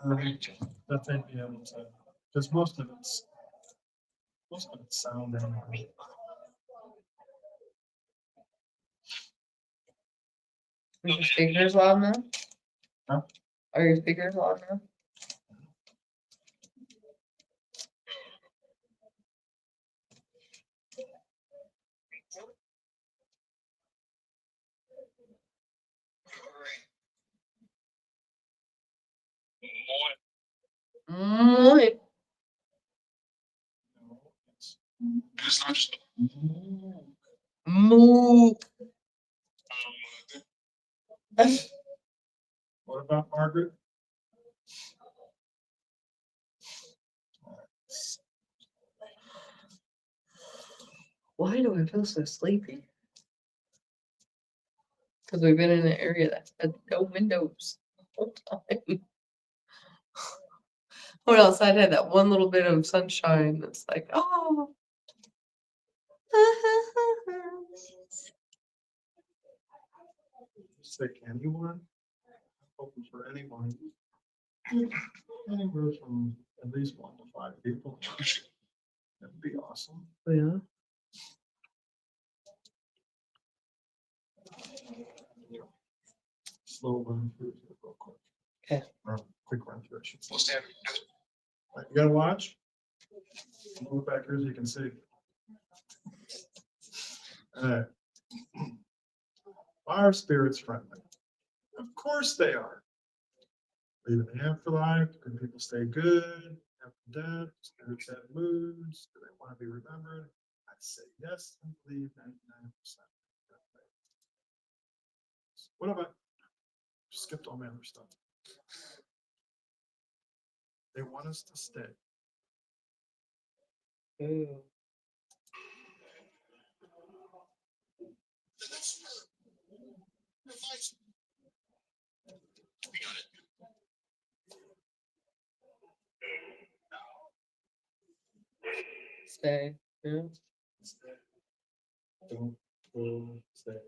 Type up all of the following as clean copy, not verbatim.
That they'd be able to, because most of it's sound anyway. Are your speakers loud enough? Huh? Are your speakers loud enough? Muy. No, it's Moo. What about Margaret? Why do I feel so sleepy? Because we've been in an area that had no windows the whole time. When outside had that one little bit of sunshine. It's like, oh. Say anyone? Open for anyone. Anywhere from at least 1 to 5 people. That'd be awesome. Yeah. Slow run through it real quick. Okay. Or quick run through it. I should say. Right, you gotta watch. Move back here so you can see. Alright. Are spirits friendly? Of course they are. Leave in the afterlife. Can people stay good after death? Spirits have moods. Do they want to be remembered? I'd say yes and believe 99%. What about skipped all my other stuff? They want us to stay. Ooh. Stay. Yeah. Stay. Don't go stay.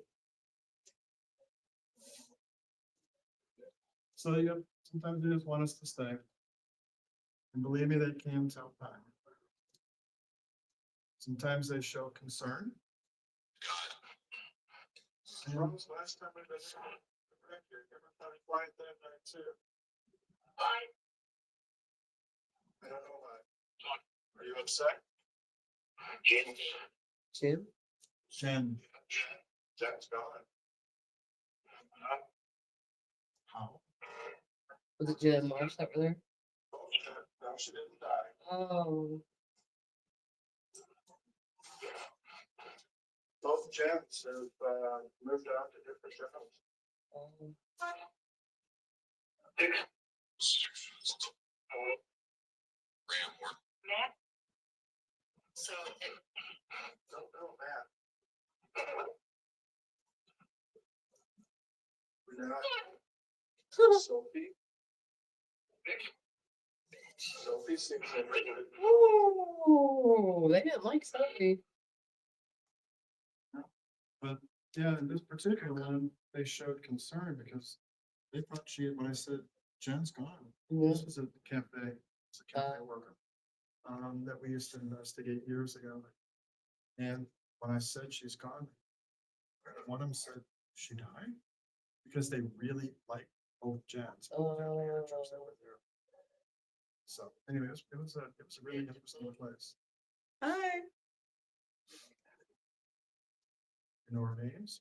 So yeah, sometimes they just want us to stay. And believe me, they can tell time. Sometimes they show concern. And last time I was everybody quiet that night too. I don't know why. Are you upset? Jim. Jen. Jen's gone. How? Was it Jim Marsh that were there? No, she didn't die. Oh. Both Jens have moved out to different jobs. Matt? So Don't know that. We're not. Sophie. Sophie seems like. Oh, they didn't like Sophie. But yeah, in this particular one, they showed concern because they thought she, when I said Jen's gone, this was a cafe, it's a cafe worker. That we used to investigate years ago. And when I said she's gone, one of them said, she died? Because they really like both Jens. Both family managers that were there. So anyway, it was a really interesting place. Hi. You know our names?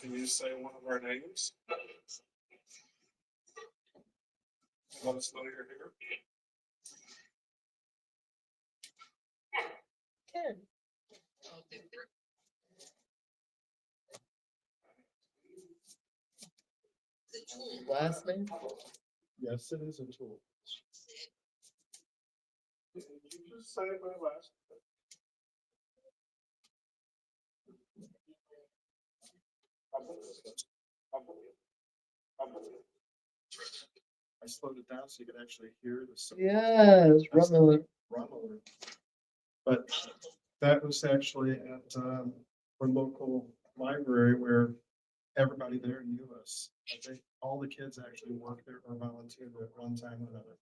Can you say one of our names? Let us know you're here. Ken. Last name? Yes, it is a tool. Did you just say my last? I slowed it down so you could actually hear the sound. Yes, Rummer. Rummer. But that was actually at our local library where everybody there knew us. They all the kids actually work there or volunteer there at one time or another.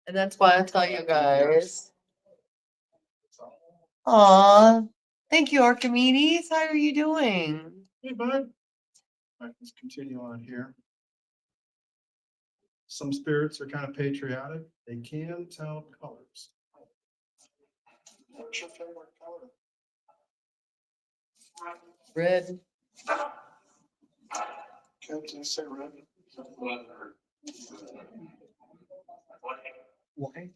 And that's why I tell you guys. So, Aw, thank you, Archimedes. How are you doing? hey, bud. All right, let's continue on here. Some spirits are kind of patriotic. They can tell colors. What's your favorite color? Red. Can you say red? White.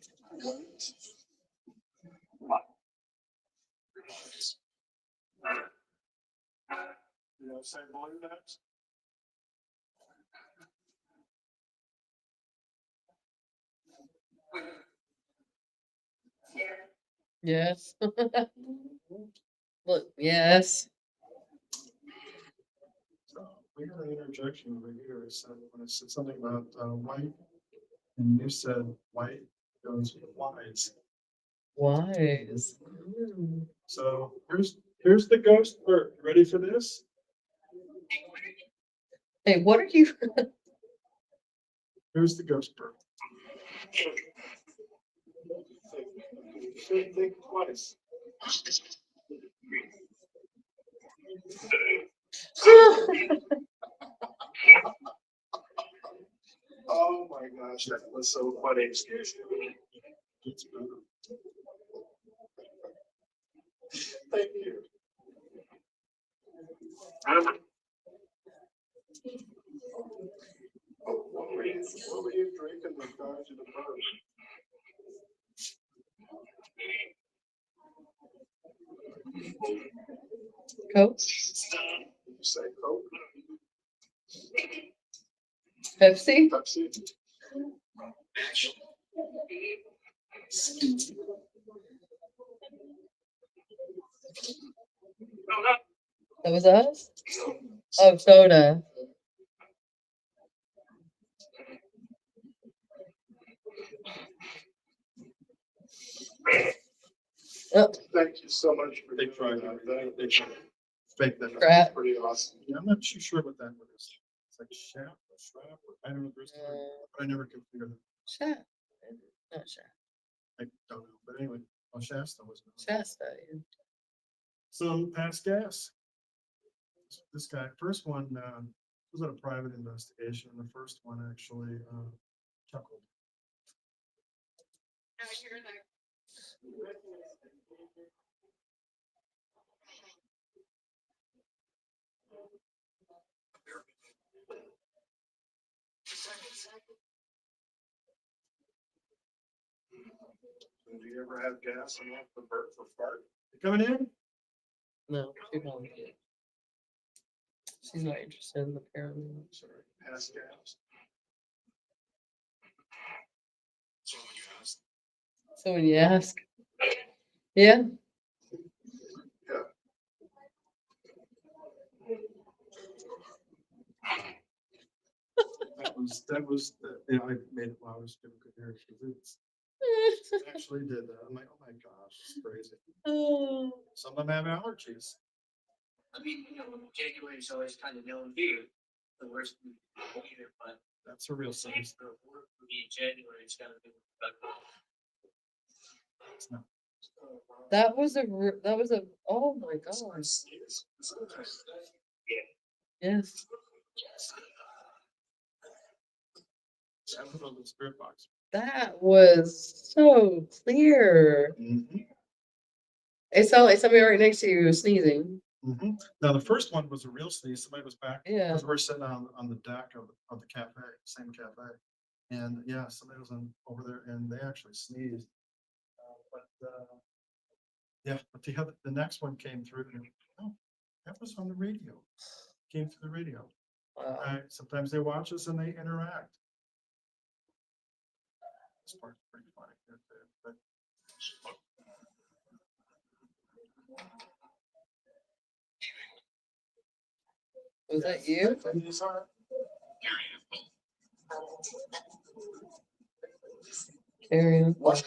White. You know, say blue next. Yes. Look, yes. So we had an interjection over here. It said, when I said something about white, and you said white goes with wise. Wise. Mm. So here's the ghost bird. You ready for this? Hey, what are you? Here's the ghost bird. Think twice. Oh my gosh, that was so funny. Excuse me. Thank you. Oh, what were you drinking that caused you to burn? Coke, Did you say Coke? Pepsi. Pepsi? That was us. Oh, soda. Oh, Thank you so much for they tried they fake that. Crap. That's pretty awesome. Yeah, I'm not too sure what that was. It's like Shap or Shrap or I don't know. But I never could figure it Shasta. Not Shasta. out. I don't know. But anyway, Shasta was. Shasta. Yeah. Some past gas. This guy, first one was at a private investigation. The first one actually chuckled. Do you ever have gas on the bird for fart? You coming in? No, she won't. She's not interested in the pyramid. Sorry, past gas. So when you ask, yeah. Yeah, I made it while I was doing good here because it actually did that. I'm like, oh my gosh, it's crazy. Some of them have allergies. I mean, January is always kind of known here, the worst either, but That's a real size. the work would be in January, it's gotta be. That was a. Oh my gosh. Yes. That was on the spirit box. That was so clear. It sounded like somebody right next to you was sneezing. Now, the first one was a real sneeze. Somebody was back. Yeah. Because we're sitting on the deck of the cafe, same cafe. And yeah, somebody was over there and they actually sneezed. Yeah, but the next one came through. And, oh, that was on the radio. Came through the radio. Wow. Sometimes they watch us and they interact. This part's pretty funny. But Was that you? These are Carrying what?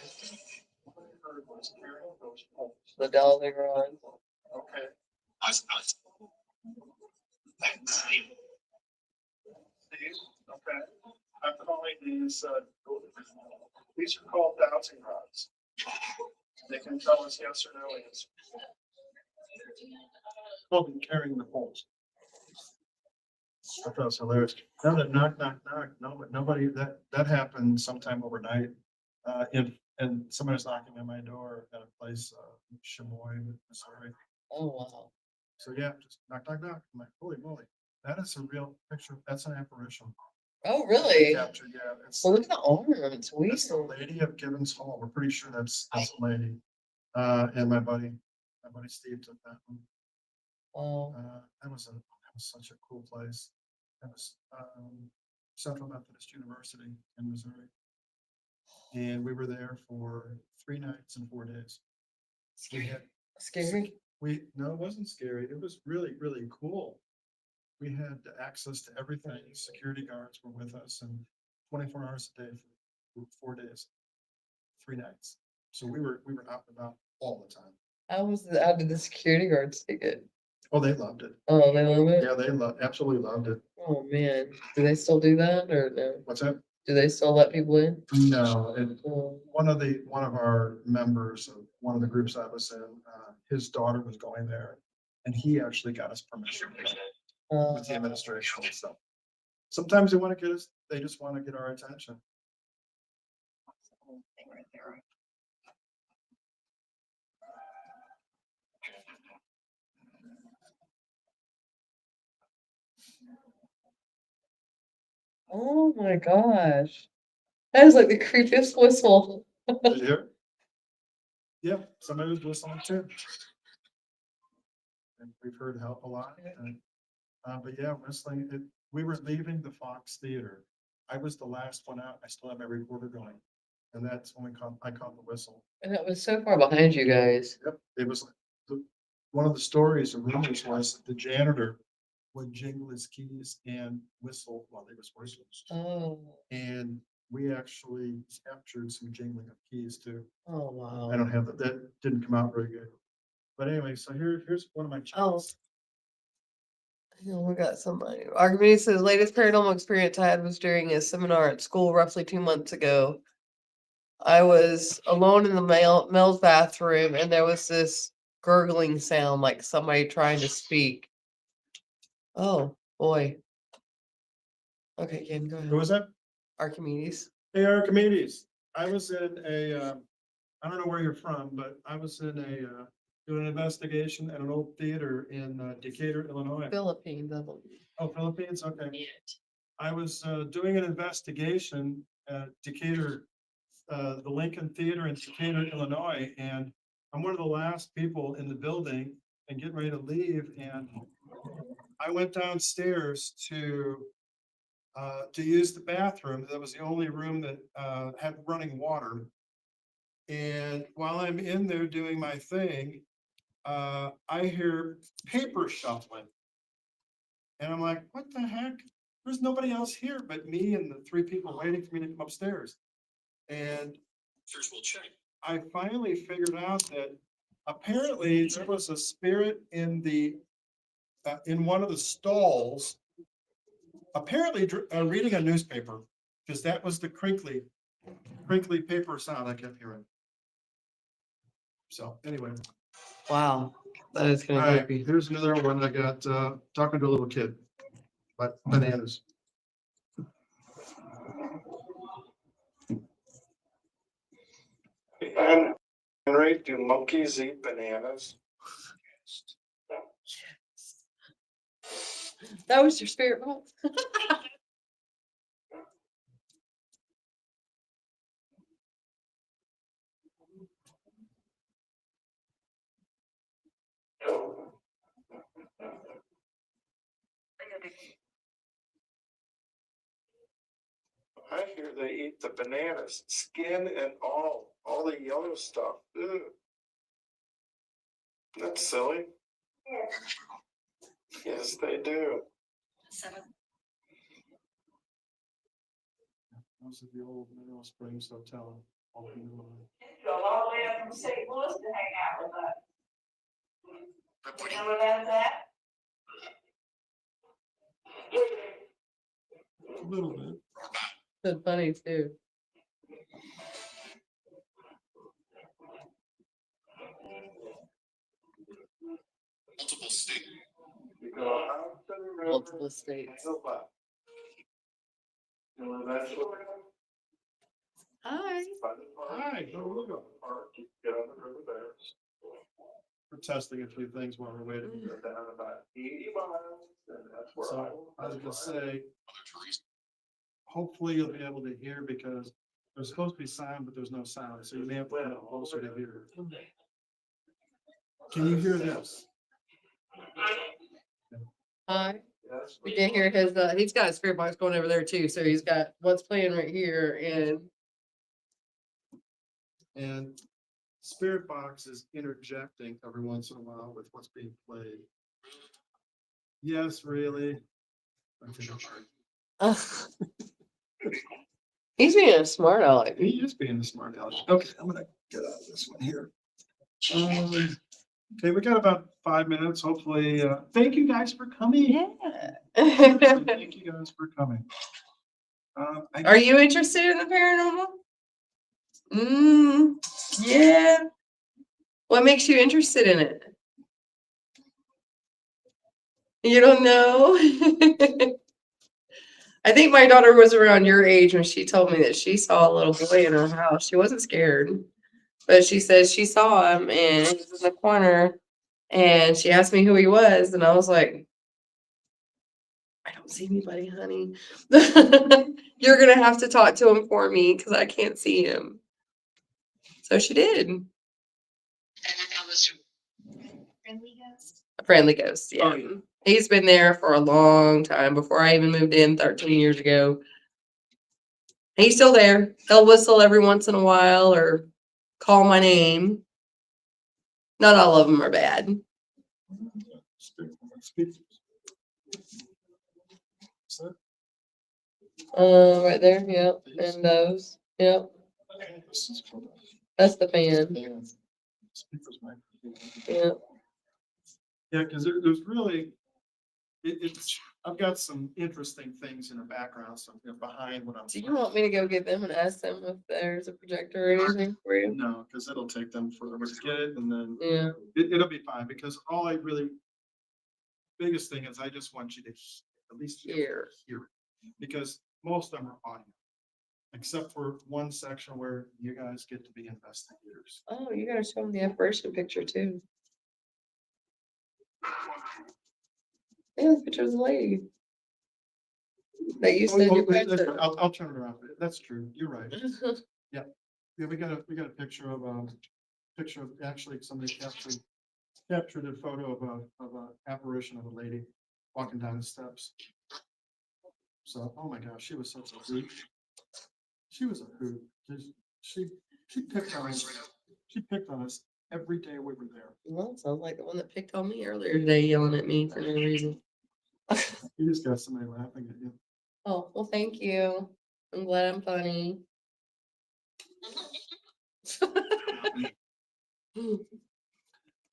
the dolly rod. Okay. Okay. I'm calling these are called dowsing rods. They can tell us yes or no answer. Well, been carrying the poles. I thought it was hilarious. Now that knock, knock, knock, no, but nobody, that happened sometime overnight. And somebody's knocking on my door at a place, Chamois, Missouri. Oh, wow. So yeah, just knock, knock, knock. I'm like, holy moly, that is a real picture. That's an apparition. Oh, really? Captured, yeah. It's, Well, look at the arm. It's weird. that's the lady of Gibbons Hall. We're pretty sure that's the lady. And my buddy Steve took that one. Wow. That was such a cool place. That was, Central Methodist University in Missouri. And we were there for 3 nights and 4 days. We had, Scary? no, it wasn't scary. It was really, really cool. We had access to everything. Security guards were with us and 24 hours a day for 4 days, 3 nights. So we were out and about all the time. How did the security guards take it? Oh, they loved it. Oh, they love it? Yeah, they absolutely loved it. Oh, man. Do they still do that or no? What's that? Do they still let people in? No, and Oh, one of our members of one of the groups I was in, his daughter was going there, and he actually got us permission with the administration. So sometimes they want to get us, they just want to get our attention. Right there. oh my gosh. That is like the creepiest whistle. Did you hear it? Yeah, somebody was whistling too. And we've heard help a lot. But yeah, whistling, we were leaving the Fox Theater. I was the last one out. I still have my recorder going. And that's when I caught the whistle. And it was so far behind you guys. Yep, it was one of the stories or rumors was that the janitor would jingle his keys and whistle while they was working. Oh, And we actually captured some jingling of keys too. oh, wow. I don't have that didn't come out very good. But anyway, so here's one of my channels. We got somebody. Archimedes says latest paranormal experience I had was during a seminar at school roughly 2 months ago. I was alone in the male's bathroom and there was this gurgling sound like somebody trying to speak. Oh boy. Okay, Ken, go Who ahead. was that? Archimedes. Hey, Archimedes. I was in I don't know where you're from, but I was in doing an investigation at an old theater in Decatur, Illinois. Philippines, I believe. Oh, Philippines, okay. I was doing an investigation at Decatur, the Lincoln Theater in Decatur, Illinois, and I'm one of the last people in the building and getting ready to leave. And I went downstairs to use the bathroom. That was the only room that had running water. And while I'm in there doing my thing, I hear paper shuffling. And I'm like, what the heck? There's nobody else here but me and the 3 people waiting for me to come upstairs. And I finally figured out that apparently there was a spirit in in one of the stalls, apparently reading a newspaper, because that was the crinkly paper sound I kept hearing. So anyway. Wow. That is All kind of right, creepy. here's another one I got, talking to a little kid, but bananas. And Henry, do monkeys eat bananas? That was your spirit box. I hear they eat the bananas, skin and all the yellow stuff. Ugh. That's silly. Yes, they do. 7. Those are the old Mineral Springs Hotel. All in one. Drove all the way up from St. Louis to hang out with us. You know what that is at? A little bit. Been funny too. Multiple states. Hi. Hi, how are you? We're testing a few things while we're waiting. So I was gonna say, hopefully you'll be able to hear because there's supposed to be sound, but there's no sound, so you may have to come closer to hear. Can you hear this? Hi. You can hear his, he's got a spirit box going over there too, so he's got what's playing right here And Spirit Box is interjecting every once in a while with what's being played. Yes, really. and he's being a smart aleck. He is being the smart aleck. Okay, I'm gonna get out of this one here. Okay, we got about 5 minutes, hopefully. Thank you guys for coming. Yeah. Thank you guys for coming. Are you interested in the paranormal? Yeah. What makes you interested in it? You don't know? I think my daughter was around your age when she told me that she saw a little boy in her house. She wasn't scared, but she says she saw him and he was in the corner and she asked me who he was. And I was like, I don't see anybody, honey. You're going to have to talk to him for me because I can't see him. So she did. A friendly ghost, yeah. Oh, yeah. He's been there for a long time before I even moved in 13 years ago. He's still there. He'll whistle every once in a while or call my name. Not all of them are bad. Right there, yep. And those, yep. That's the fan. Yep. Yeah, because there's really, it's, I've got some interesting things in the background, so behind what I'm. Do you want me to go get them and ask them if there's a projector or anything for you? No, because it'll take them forever to get it, and then Yeah. it'll be fine, because all I really, biggest thing is I just want you to at least hear it, because most of them are audio. Except for one section where you guys get to be investigators. Oh, you gotta show them the apparition picture too. Yeah, the picture of the lady. That you said you That's picture. right. I'll turn it around. That's true. You're right. Yeah, we got a picture of actually somebody captured a photo of a apparition of a lady walking down the steps. So, oh my gosh, she was such a hoot. She was a hoot. She picked on us. She picked on us every day we were there. Well, sounds like the one that picked on me earlier today, yelling at me for no reason. You just got somebody laughing at you. Oh, well, thank you. I'm glad I'm funny.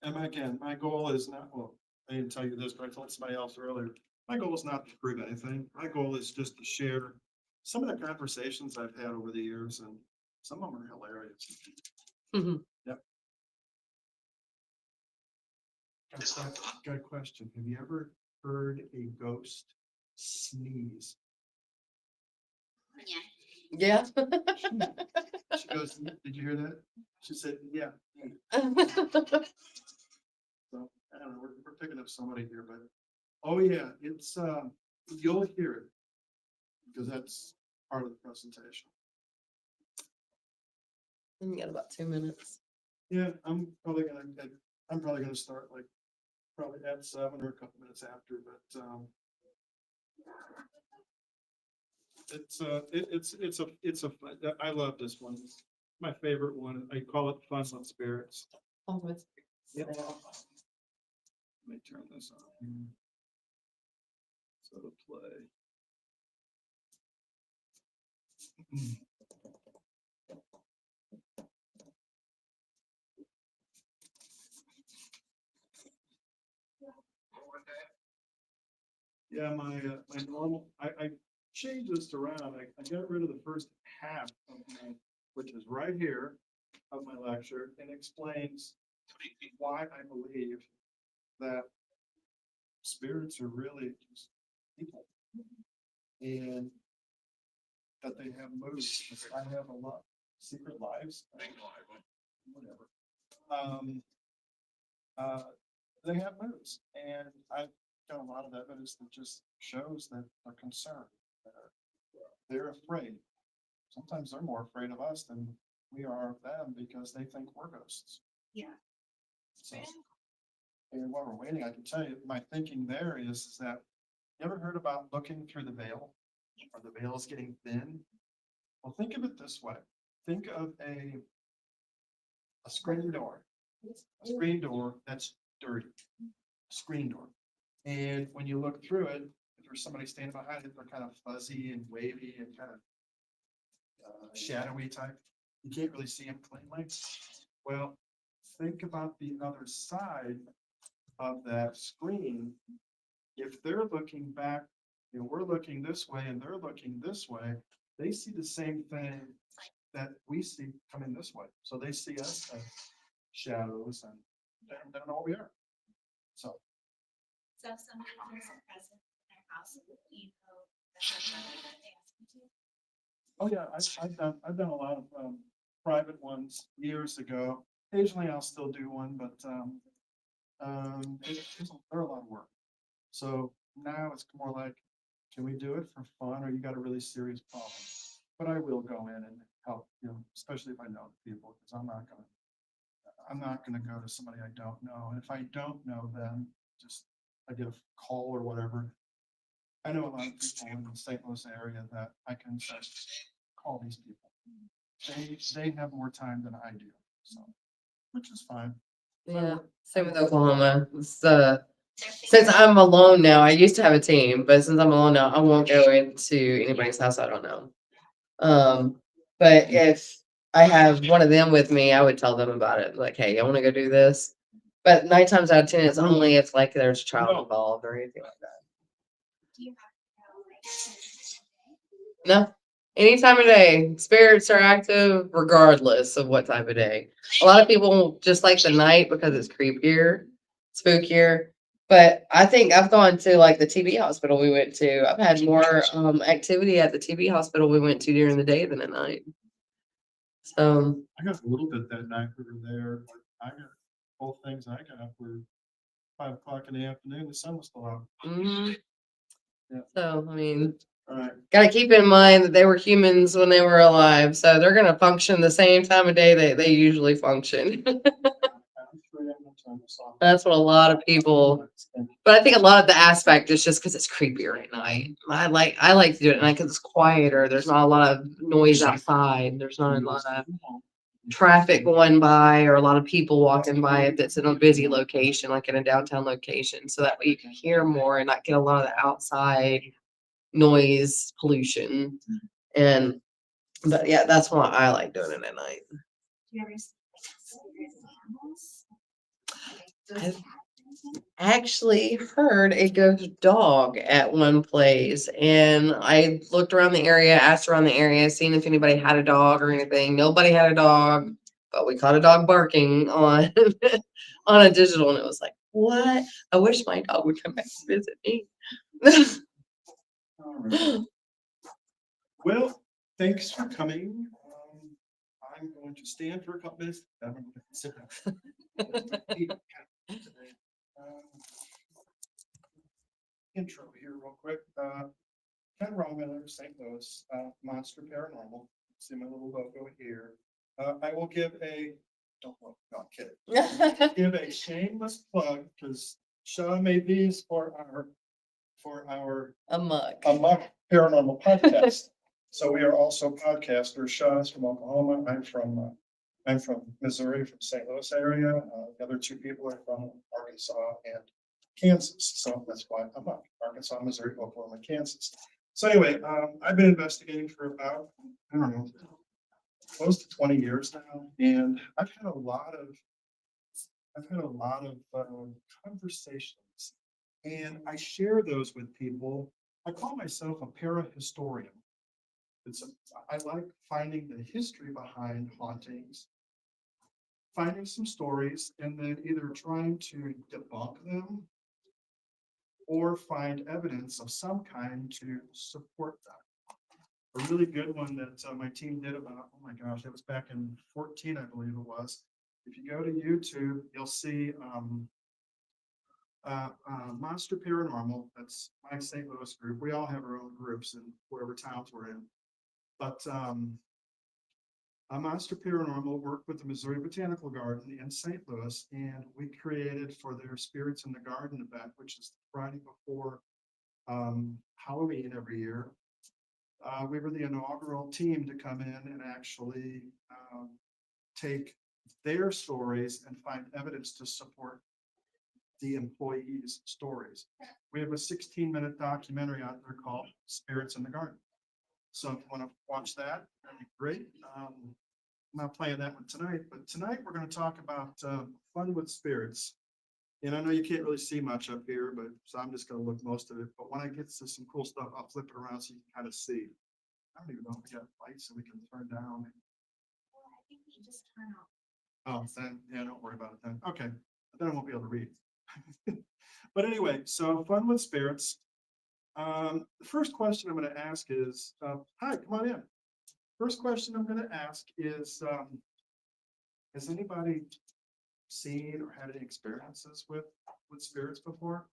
And again, my goal is not, well, I didn't tell you this, but I told somebody else earlier. My goal is not to prove anything. My goal is just to share some of the conversations I've had over the years, and some of them are hilarious. Yep. Got a question. Have you ever heard a ghost sneeze? Yeah. She goes, did you hear that? She said, yeah. So, I don't know, we're picking up somebody here, but, oh yeah, it's, you'll hear it. Because that's part of the presentation. We got about 2 minutes. Yeah, I'm probably gonna start like, probably at 7 or a couple minutes after, but, I love this one. It's my favorite one. I call it Fun with Spirits. Oh, that's Yep. Let me turn this on here. So to play. Yeah, my normal, I change this around. I got rid of the first half of my, which is right here of my lecture, and explains why I believe that spirits are really just people. And that they have moods. I have a lot secret lives. Whatever. They have moods, and I've got a lot of evidence that just shows that they're concerned. They're afraid. Sometimes they're more afraid of us than we are of them because they think we're ghosts. Yeah. So, and while we're waiting, I can tell you, my thinking there is that, you ever heard about looking through the veil? Or the veil is getting thin? Well, think of it this way. Think of a screen door. A screen door that's dirty. Screen door. And when you look through it, if there's somebody standing behind it, they're kind of fuzzy and wavy and kind of shadowy type. You can't really see them cleanly. Well, think about the other side of that screen. If they're looking back, you know, we're looking this way and they're looking this way, they see the same thing that we see coming this way. So they see us as shadows and they don't know what we are. So, So if somebody was present in their house, you know, that's what they ask you to. oh yeah, I've done a lot of private ones years ago. Occasionally I'll still do one, but they're a lot of work. So now it's more like, can we do it for fun or you got a really serious problem? But I will go in and help, you know, especially if I know the people, because I'm not gonna go to somebody I don't know. And if I don't know them, just I get a call or whatever. I know a lot of people in the St. Louis area that I can just call these people. They have more time than I do, so, which is fine. Yeah, same with Oklahoma. Since I'm alone now, I used to have a team, but since I'm alone now, I won't go into anybody's house I don't know. But if I have one of them with me, I would tell them about it. Like, hey, I want to go do this. But 9 times out of 10, it's only if like there's a child involved or anything like that. Do you have to know, like, No, any time of day, spirits are active regardless of what time of day. A lot of people just like the night because it's creepier, spookier. But I think I've gone to like the TB hospital we went to. I've had more activity at the TB hospital we went to during the day than at night. So I got a little bit that night we were there, but I got both things I got were 5 o'clock in the afternoon, the sun was still out. mhm. Yeah. So I mean, All right. gotta keep in mind that they were humans when they were alive, so they're gonna function the same time of day they usually function. That's what a lot of people. But I think a lot of the aspect is just because it's creepier at night. I like to do it at night because it's quieter. There's not a lot of noise outside. There's not a lot of traffic going by or a lot of people walking by if it's in a busy location, like in a downtown location. So that way you can hear more and not get a lot of the outside noise pollution. And but yeah, that's why I like doing it at night. do you ever see like spirit animals? I've actually heard a ghost dog at one place, and I looked around the area, asked around the area, seeing if anybody had a dog or anything. Nobody had a dog, but we caught a dog barking on on a digital, and it was like, what? I wish my dog would come back to visit me. All right. Well, thanks for coming. I'm going to stand for a couple minutes. I'm going to sit down. Intro here real quick. Ken Roman, St. Louis, Monster Paranormal. See my little logo here. I will give a, don't look, no, I'm kidding. Give a shameless plug because Shaw made these for our A.M.O.K. A.M.O.K Paranormal Podcast. So we are also podcasters. Shaw's from Oklahoma. I'm from Missouri, from St. Louis area. The other two people are from Arkansas and Kansas. So that's why A.M.O.K, Arkansas, Missouri, Oklahoma, Kansas. So anyway, I've been investigating for about, I don't know, close to 20 years now. And I've had a lot of conversations, and I share those with people I call myself a para-historian. I like finding the history behind hauntings, finding some stories, and then either trying to debunk them or find evidence of some kind to support them. A really good one that my team did about, oh my gosh, it was back in 14, I believe it was. If you go to YouTube, you'll see Monster Paranormal. That's my St. Louis group. We all have our own groups in whatever towns we're in. But Monster Paranormal worked with the Missouri Botanical Garden in St. Louis, and we created for their Spirits in the Garden event, which is the Friday before Halloween every year. We were the inaugural team to come in and actually take their stories and find evidence to support the employees' stories. We have a 16-minute documentary out there called Spirits in the Garden. So if you want to watch that, that'd be great. I'm not playing that one tonight, but tonight we're going to talk about fun with spirits. And I know you can't really see much up here, but so I'm just going to look most of it. But when I get to some cool stuff, I'll flip it around so you can kind of see. I don't even know if we got lights that we can turn down. Well, I think we just turn off. Oh, then, yeah, don't worry about it then. Okay, then I won't be able to read. But anyway, so fun with spirits. The first question I'm going to ask is, hi, come on in. First question I'm going to ask is, has anybody seen or had any experiences with spirits before?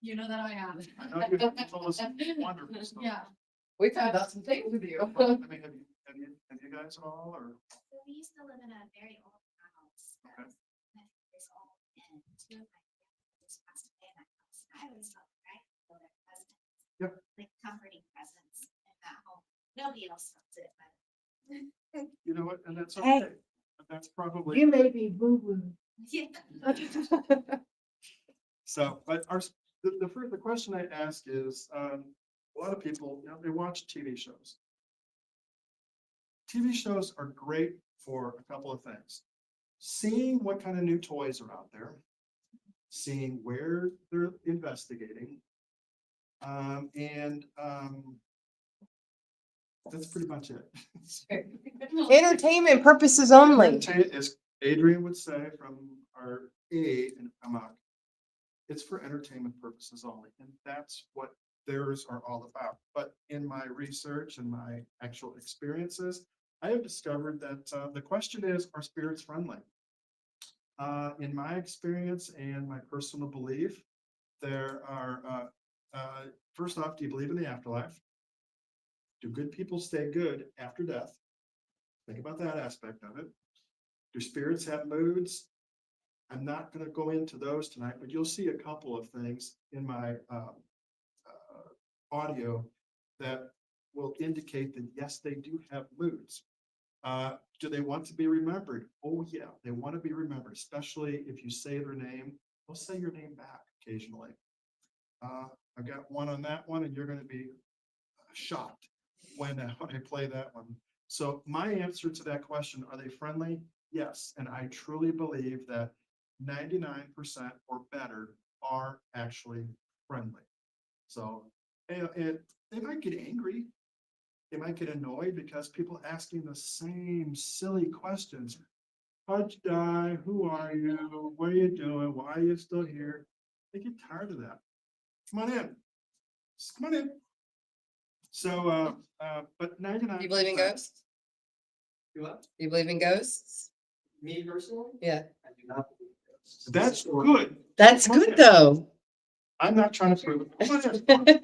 You know that I have. I know you've told us wonderful stuff. Yeah. We found out some things with you. I mean, have you guys at all, or? So we used to live in a very old house. Okay. It's old, and two of my grandparents passed away in that house. I always felt right for their presence. Yep. Like comforting presence in that home. Nobody else felt it, but. You know what, and that's Hey. okay. That's probably. You may be boo-boo. Yeah. So, but the question I ask is, a lot of people, you know, they watch TV shows. TV shows are great for a couple of things. Seeing what kind of new toys are out there, seeing where they're investigating, and that's pretty much it. Entertainment purposes only. As Adrian would say from our A.M.O.K, it's for entertainment purposes only, and that's what theirs are all about. But in my research and my actual experiences, I have discovered that the question is, are spirits friendly? In my experience and my personal belief, there are, first off, do you believe in the afterlife? Do good people stay good after death? Think about that aspect of it. Do spirits have moods? I'm not going to go into those tonight, but you'll see a couple of things in my audio that will indicate that yes, they do have moods. Do they want to be remembered? Oh yeah, they want to be remembered, especially if you say their name. They'll say your name back occasionally. I've got one on that one, and you're going to be shocked when I play that one. So my answer to that question, are they friendly? Yes, and I truly believe that 99% or better are actually friendly. So and they might get angry. They might get annoyed because people asking the same silly questions. How'd you die? Who are you? What are you doing? Why are you still here? They get tired of that. Come on in. Just come on in. So, but 99%. Do you believe in ghosts? You what? Do you believe in ghosts? Me personally? Yeah. I do not believe this. That's good. That's Come on good in. though. I'm not trying to prove it. Come on in.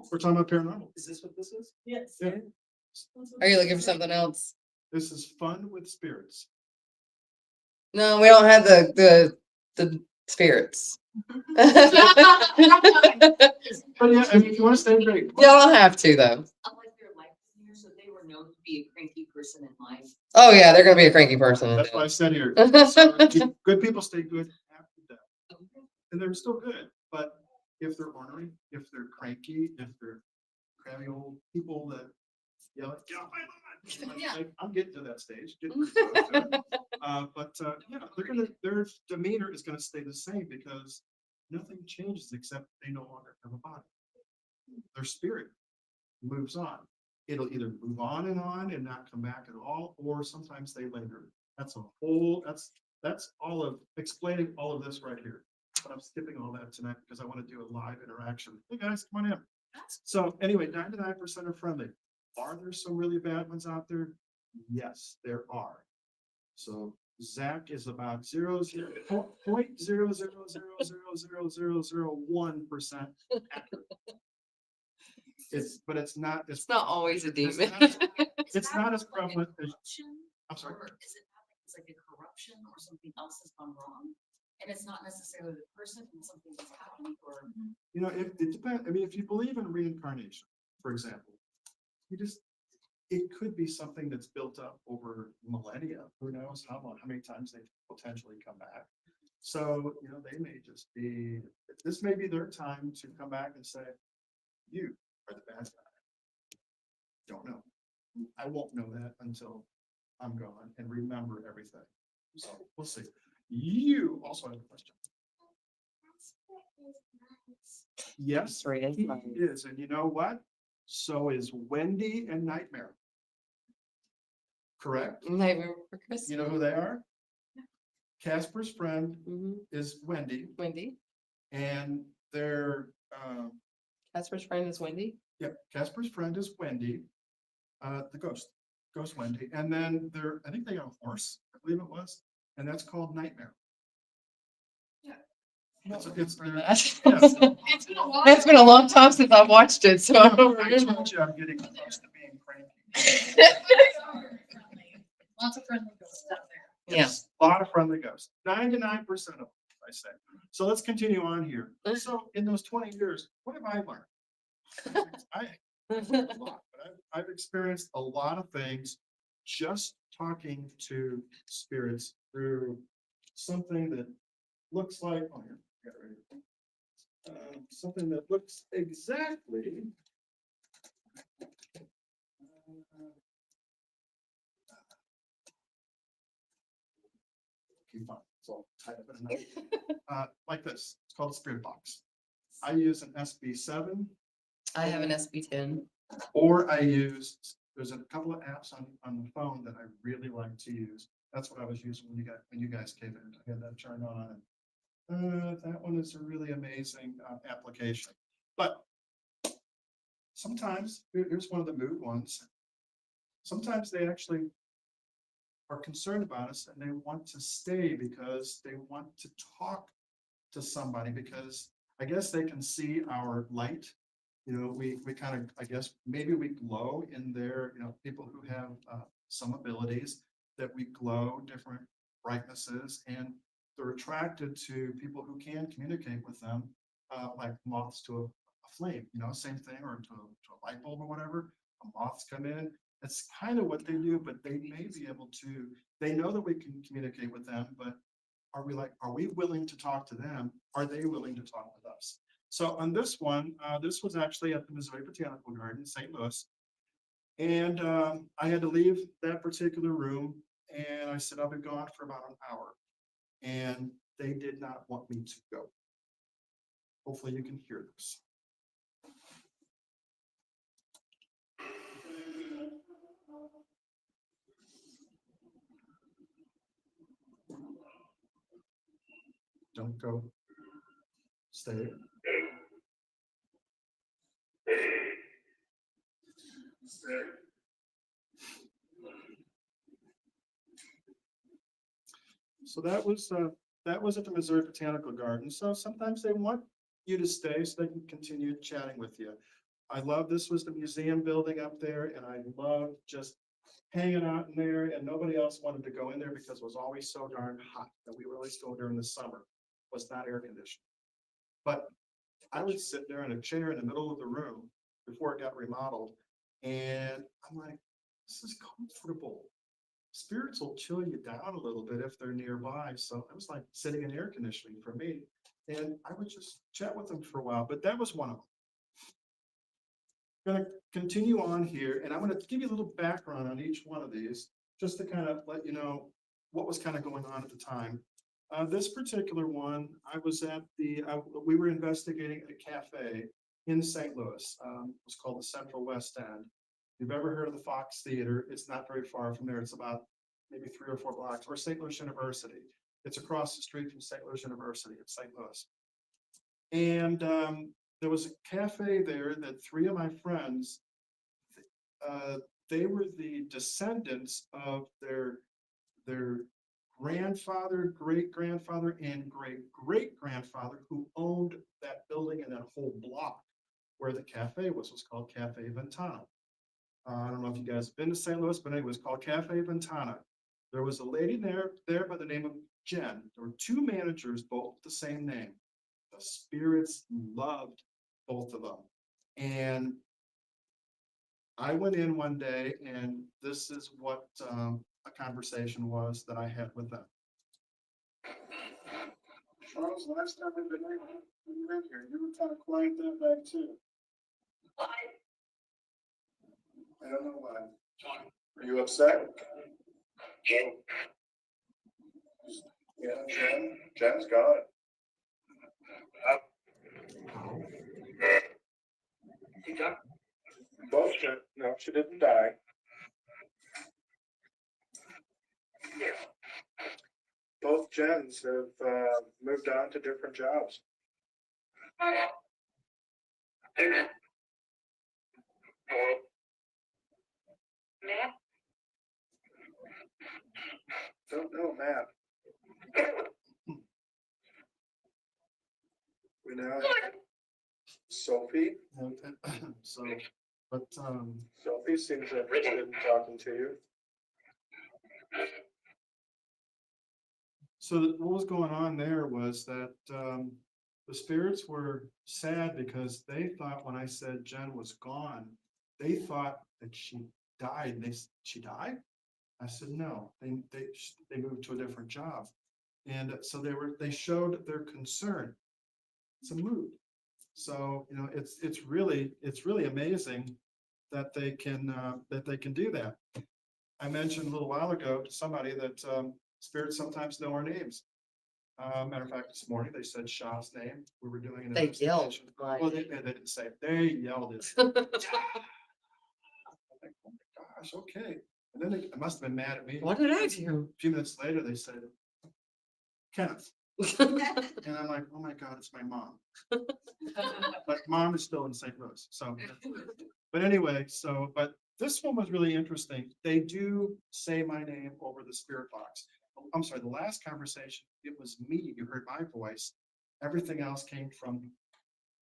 We're talking about paranormal. Is this what this is? Yes. Yeah. Are you looking for something else? This is fun with spirits. No, we don't have the spirits. Y'all But yeah, I mean, if you want to stay great. don't have to though. Unlike their life here, so they were known to be a cranky person in life. Oh yeah, they're gonna be a cranky person. That's why I said here. So, good people stay good after death. And they're still good, but if they're ornery, if they're cranky, if they're crabby old people that yell, get off my lawn. Yeah. I'm getting to that stage. Getting pretty close to it. Yeah, their demeanor is gonna stay the same because nothing changes except they no longer have a body. Their spirit moves on. It'll either move on and not come back at all, or sometimes they linger. That's all of explaining all of this right here. But I'm skipping all that tonight because I want to do a live interaction. Hey guys, come on in. So anyway, 99% are friendly. Are there some really bad ones out there? Yes, there are. So Zach is about 0.000000001% accurate. But it's not. It's not always a demon. It's not as prevalent as, I'm sorry. Or is it not like it's like a corruption or something else has gone wrong? And it's not necessarily the person and something that's happened or. You know, it depends. I mean, if you believe in reincarnation, for example, it could be something that's built up over millennia. Who knows how long, how many times they potentially come back. So, you know, they may just be, this may be their time to come back and say, you are the bad guy. Don't know. I won't know that until I'm gone and remember everything. So we'll see. You also have a question. Yes, he is. And you know what? So is Wendy and Nightmare. Correct? Nightmare Before Christmas. You know who they are? Casper's friend Mhm. is Wendy, Wendy. and their Casper's friend is Wendy. Casper's friend is Wendy, the ghost Wendy, and then I think they got a horse, I believe it was, and that's called Nightmare. It's That. yes. It's been a while. It's been a long time since I've watched it, so I don't I remember. told you I'm getting close to being cranky. Lots of friendly ghosts out there. Yeah. Yes, a lot of friendly ghosts, 99% of them, I say. So let's continue on here. So in those 20 years, what have I learned? I learned a lot, but I've experienced a lot of things just talking to spirits through something that looks like, oh, here, I got it right here. Something that looks exactly. Okay, fine. It's all tied up in a knot. Like this. It's called a spirit box. I use an SB7. I have an SB10. Or there's a couple of apps on the phone that I really like to use. That's what I was using when you guys came in. I had that turned on. That one is a really amazing application. But sometimes, here's one of the mood ones. Sometimes they actually are concerned about us and they want to stay because they want to talk to somebody because I guess they can see our light. You know, we kind of, I guess, maybe we glow in there, you know, people who have some abilities that we glow different brightnesses and they're attracted to people who can communicate with them, like moths to a flame, you know, same thing, or to a light bulb or whatever. Moths come in. That's kind of what they do, but they may be able to, they know that we can communicate with them, but are we willing to talk to them? Are they willing to talk with us? So on this one, this was actually at the Missouri Botanical Garden in St. Louis. And I had to leave that particular room and I said, I've been gone for about an hour. And they did not want me to go. Hopefully you can hear this. Don't go. Stay. So that was at the Missouri Botanical Garden. So sometimes they want you to stay so they can continue chatting with you. I love, this was the museum building up there and I loved just hanging out in there and nobody else wanted to go in there because it was always so darn hot that we were always going during the summer. It was not air conditioned. But I would sit there in a chair in the middle of the room before it got remodeled. And I'm like, this is comfortable. Spirits will chill you down a little bit if they're nearby. So it was like sitting in air conditioning for me. And I would just chat with them for a while, but that was one of them. Going to continue on here, and I'm going to give you a little background on each one of these, just to kind of let you know what was kind of going on at the time. This particular one, I was at we were investigating a cafe in St. Louis. It was called the Central West End. If you've ever heard of the Fox Theater, it's not very far from there. It's about maybe 3 or 4 blocks, or St. Louis University. It's across the street from St. Louis University in St. Louis. And there was a cafe there that 3 of my friends, they were the descendants of their grandfather, great-grandfather, and great-great-grandfather who owned that building and that whole block where the cafe was called Cafe Ventana. I don't know if you guys have been to St. Louis, but anyway, it was called Cafe Ventana. There was a lady there by the name of Jen. There were 2 managers, both with the same name. The spirits loved both of them. And I went in one day, and this is what a conversation was that I had with them. Charles, last time we've been in here, you were kind of quiet that night too. I don't know why. Are you upset? Yeah, Jen's gone. Bullshit. No, she didn't die. Both Jens have moved on to different jobs. Don't know, Matt. We now have Sophie. So, but Sophie seems interested in talking to you. So what was going on there was that the spirits were sad because they thought when I said Jen was gone, they thought that she died. She died? I said, no, they moved to a different job. And so they showed their concern. It's a mood. So, you know, it's really amazing that they can do that. I mentioned a little while ago to somebody that spirits sometimes know our names. Matter of fact, this morning they said Shaw's name. We were doing an They yelled. investigation. Well, they didn't say it. They yelled it. I'm like, oh my gosh, okay. And then they must have been mad at me. What did I do? A few minutes later, they said, Kenneth. And I'm like, oh my God, it's my mom. But mom is still in St. Louis. So, but anyway, but this one was really interesting. They do say my name over the spirit box. I'm sorry, the last conversation, it was me. You heard my voice. Everything else came from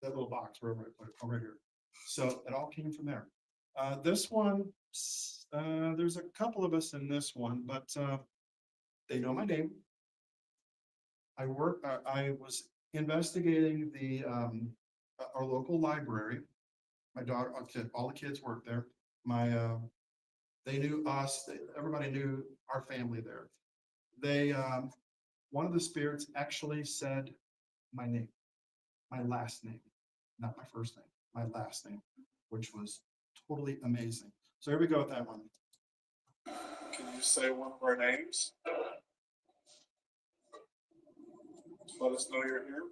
that little box wherever I put it over here. So it all came from there. This one, there's a couple of us in this one, but they know my name. I was investigating our local library. My daughter, all the kids work there. They knew us. Everybody knew our family there. One of the spirits actually said my name, my last name, not my first name, my last name, which was totally amazing. So here we go with that one. Can you say one of our names? Let us know you're here.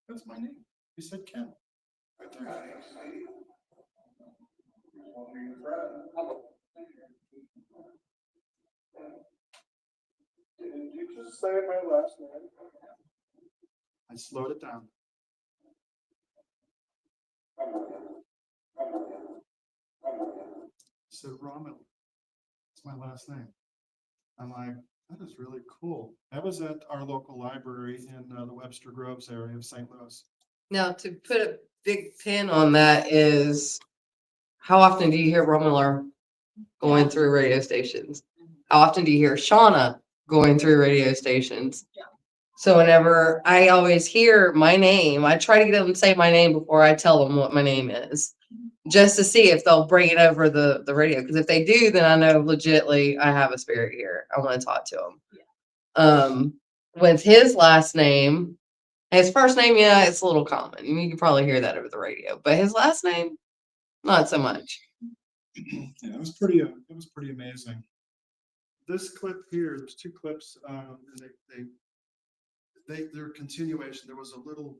That's my name. You said Ken. Right there. Did you just say my last name? I slowed it down. So Rommel. It's my last name. I'm like, that is really cool. That was at our local library in the Webster Groves area of St. Louis. Now, to put a big pin on that is, how often do you hear Romular going through radio stations? How often do you hear Shauna going through radio stations? Yeah. So whenever I always hear my name, I try to get them to say my name before I tell them what my name is, just to see if they'll bring it over the radio. Because if they do, then I know legitly I have a spirit here. I want to talk to them. Yeah. With his last name, his first name, yeah, it's a little common. You can probably hear that over the radio. But his last name, not so much. Yeah, it was pretty amazing. This clip here, there's two clips, and they're continuation. There was a little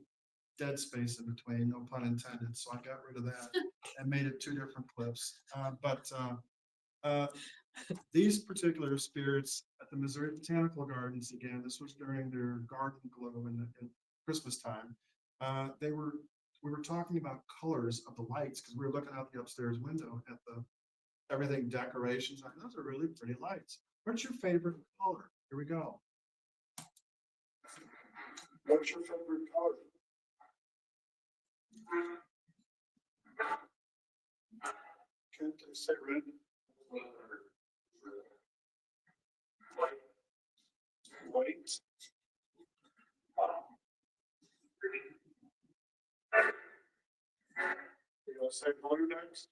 dead space in between, no pun intended, so I got rid of that and made it two different clips. These particular spirits at the Missouri Botanical Gardens, again, this was during their garden glow in Christmas time. We were talking about colors of the lights because we were looking out the upstairs window at the everything decorations. Like, those are really pretty lights. What's your favorite color? Here we go. What's your favorite color? Can you say red? White. You want to say blue next?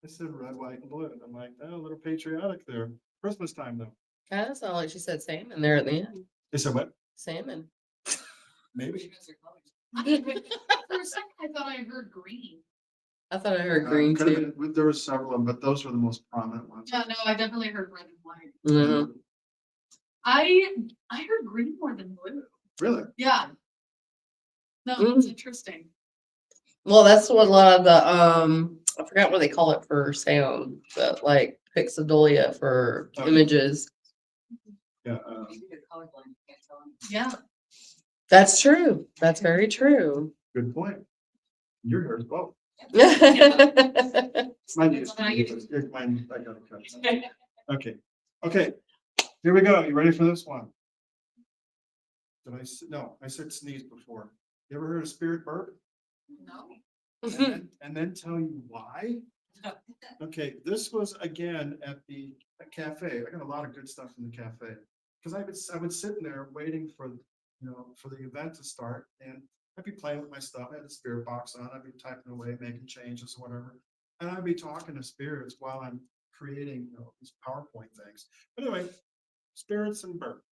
I said red, white, and blue. And I'm like, oh, a little patriotic there. Christmas time though. Kind of sound like she said salmon there at the end. They said what? Salmon. Maybe. For a second, I thought I heard green. I thought I heard green Could have too. been- There were several of them, but those were the most prominent ones. Yeah, no, I definitely heard red and white. Mhm. I heard green more than blue. Really? Yeah. No, it's Mm. interesting. Well, that's what a lot of the I forgot what they call it for sound, but like Pixadolia for Okay. images. Yeah. Yeah. That's true. That's very true. Good point. Your hair is both. That's Mine is. Mine, I gotta cut. Okay. Okay. Here we go. You ready for this one? No, I said sneeze before. You ever heard of spirit burp? No. And then tell you why? Okay, this was again at the cafe. I got a lot of good stuff in the cafe. Because I was sitting there waiting for, for the event to start, and I'd be playing with my stuff. I had the spirit box on. I'd be typing away, making changes, whatever. And I'd be talking to spirits while I'm creating, these PowerPoint things. But anyway, spirits and burp.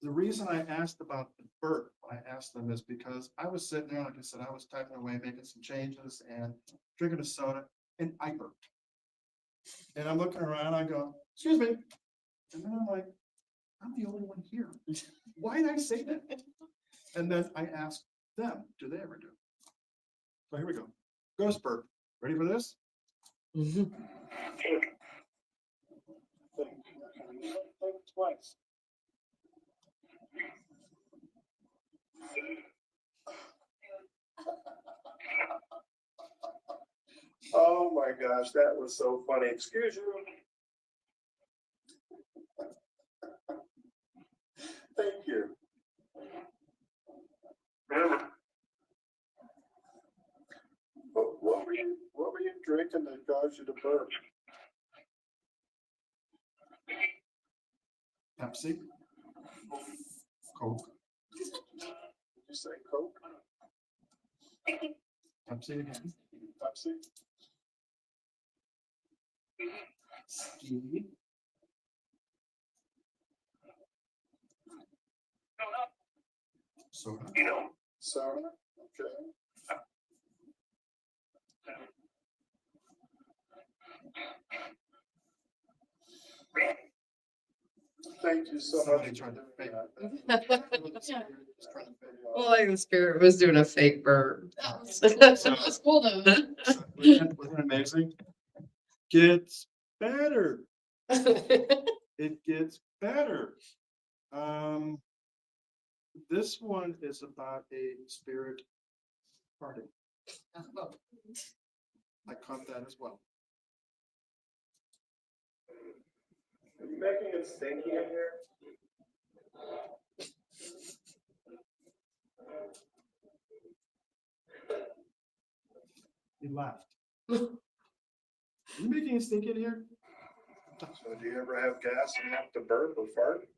The reason I asked about the burp, I asked them is because I was sitting there, like I said, I was typing away, making some changes and drinking a soda, and I burped. And I'm looking around, I go, excuse me. And then I'm like, I'm the only one here. Why did I say that? And then I asked them, do they ever do it? So here we go. Ghost burp. Ready for this? Twice. Oh my gosh, that was so funny. Excuse you. Thank you. What were you drinking that caused you to burp? Pepsi? Coke? Did you say Coke? Pepsi again? Pepsi? Ski? Soda? Soda? Okay. Thank you so much. Well, like the spirit was doing a fake burp. That was cool though. Wasn't it amazing? Gets better. It gets better. This one is about a spirit party. I caught that as well. Are you making it stinky in here? He laughed. Are you making it stinky in here? So do you ever have gas and have to burp or fart?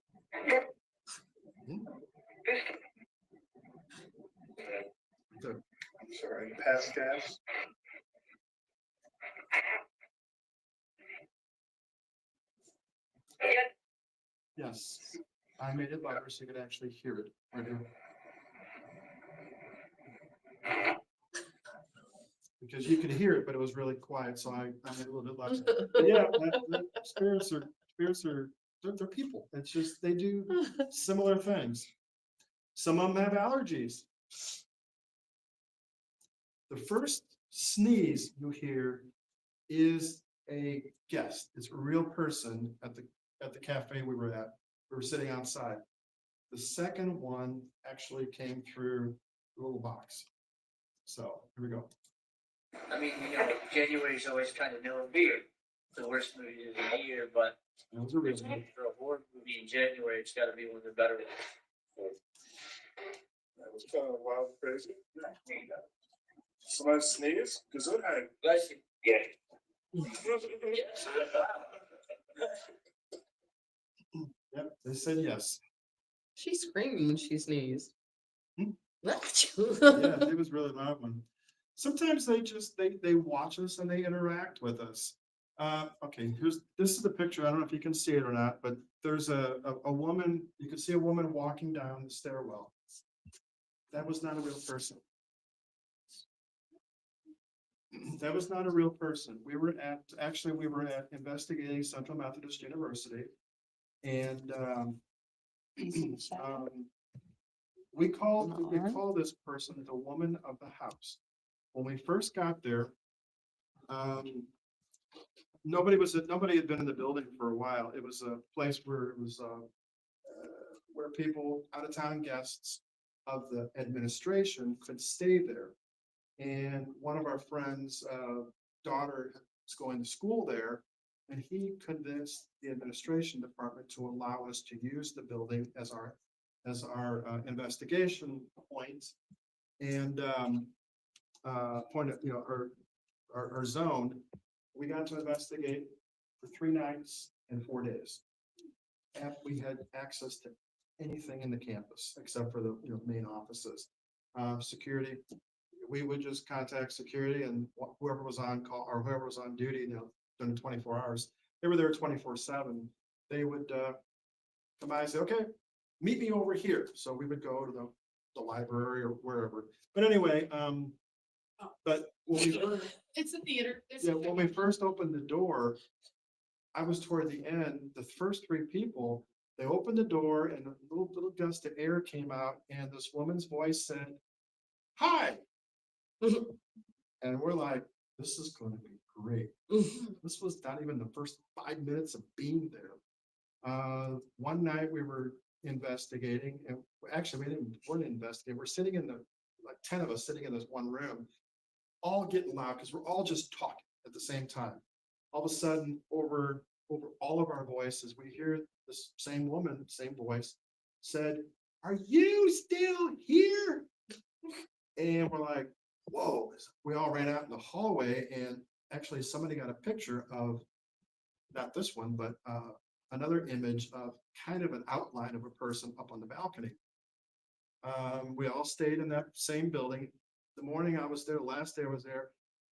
I'm sorry, pass gas. Yes, I made it louder so you could actually hear it. Right here. Because you could hear it, but it was really quiet, so I made it a little bit louder. But yeah, spirits are, they're people. It's just, they do similar things. Some of them have allergies. The first sneeze you hear is a guest. It's a real person at the cafe we were at. We were sitting outside. The second one actually came through the little box. So here we go. I mean, January's always kind of known beer, the worst movie of the year, but That was a real one. for a horror movie in January, it's gotta be one of the better ones. That was kind of wild, crazy. Somebody sneeze? Gesundheit. Bless you. Yeah. Yep, they said yes. She screamed when she sneezed. Hmm? What? Yeah, it was really loud one. Sometimes they watch us and they interact with us. Okay, this is the picture. I don't know if you can see it or not, but there's a woman, you can see a woman walking down the stairwell. That was not a real person. That was not a real person. We were at investigating Central Methodist University. And we call this person the woman of the house. When we first got there, nobody had been in the building for a while. It was a place where it was where people, out of town guests of the administration could stay there. And one of our friends' daughter was going to school there, and he convinced the administration department to allow us to use the building as our investigation point and point of, our zone. We got to investigate for 3 nights and 4 days. And we had access to anything in the campus except for the main offices. Security, we would just contact security and whoever was on call or whoever was on duty, during 24 hours, they were there 24/7. They would come by and say, okay, meet me over here. So we would go to the library or wherever. But anyway, but when we It's a theater. when we first opened the door, I was toward the end, the first 3 people, they opened the door and a little gust of air came out and this woman's voice said, hi. And we're like, this is going to be great. This was not even the first 5 minutes of being there. One night we were investigating and actually weren't investigating. We're sitting in like 10 of us sitting in this one room, all getting loud because we're all just talking at the same time. All of a sudden, over all of our voices, we hear this same woman, same voice, said, are you still here? And we're like, whoa, we all ran out in the hallway and actually somebody got a picture of, not this one, but another image of kind of an outline of a person up on the balcony. We all stayed in that same building. The morning I was there, the last day I was there,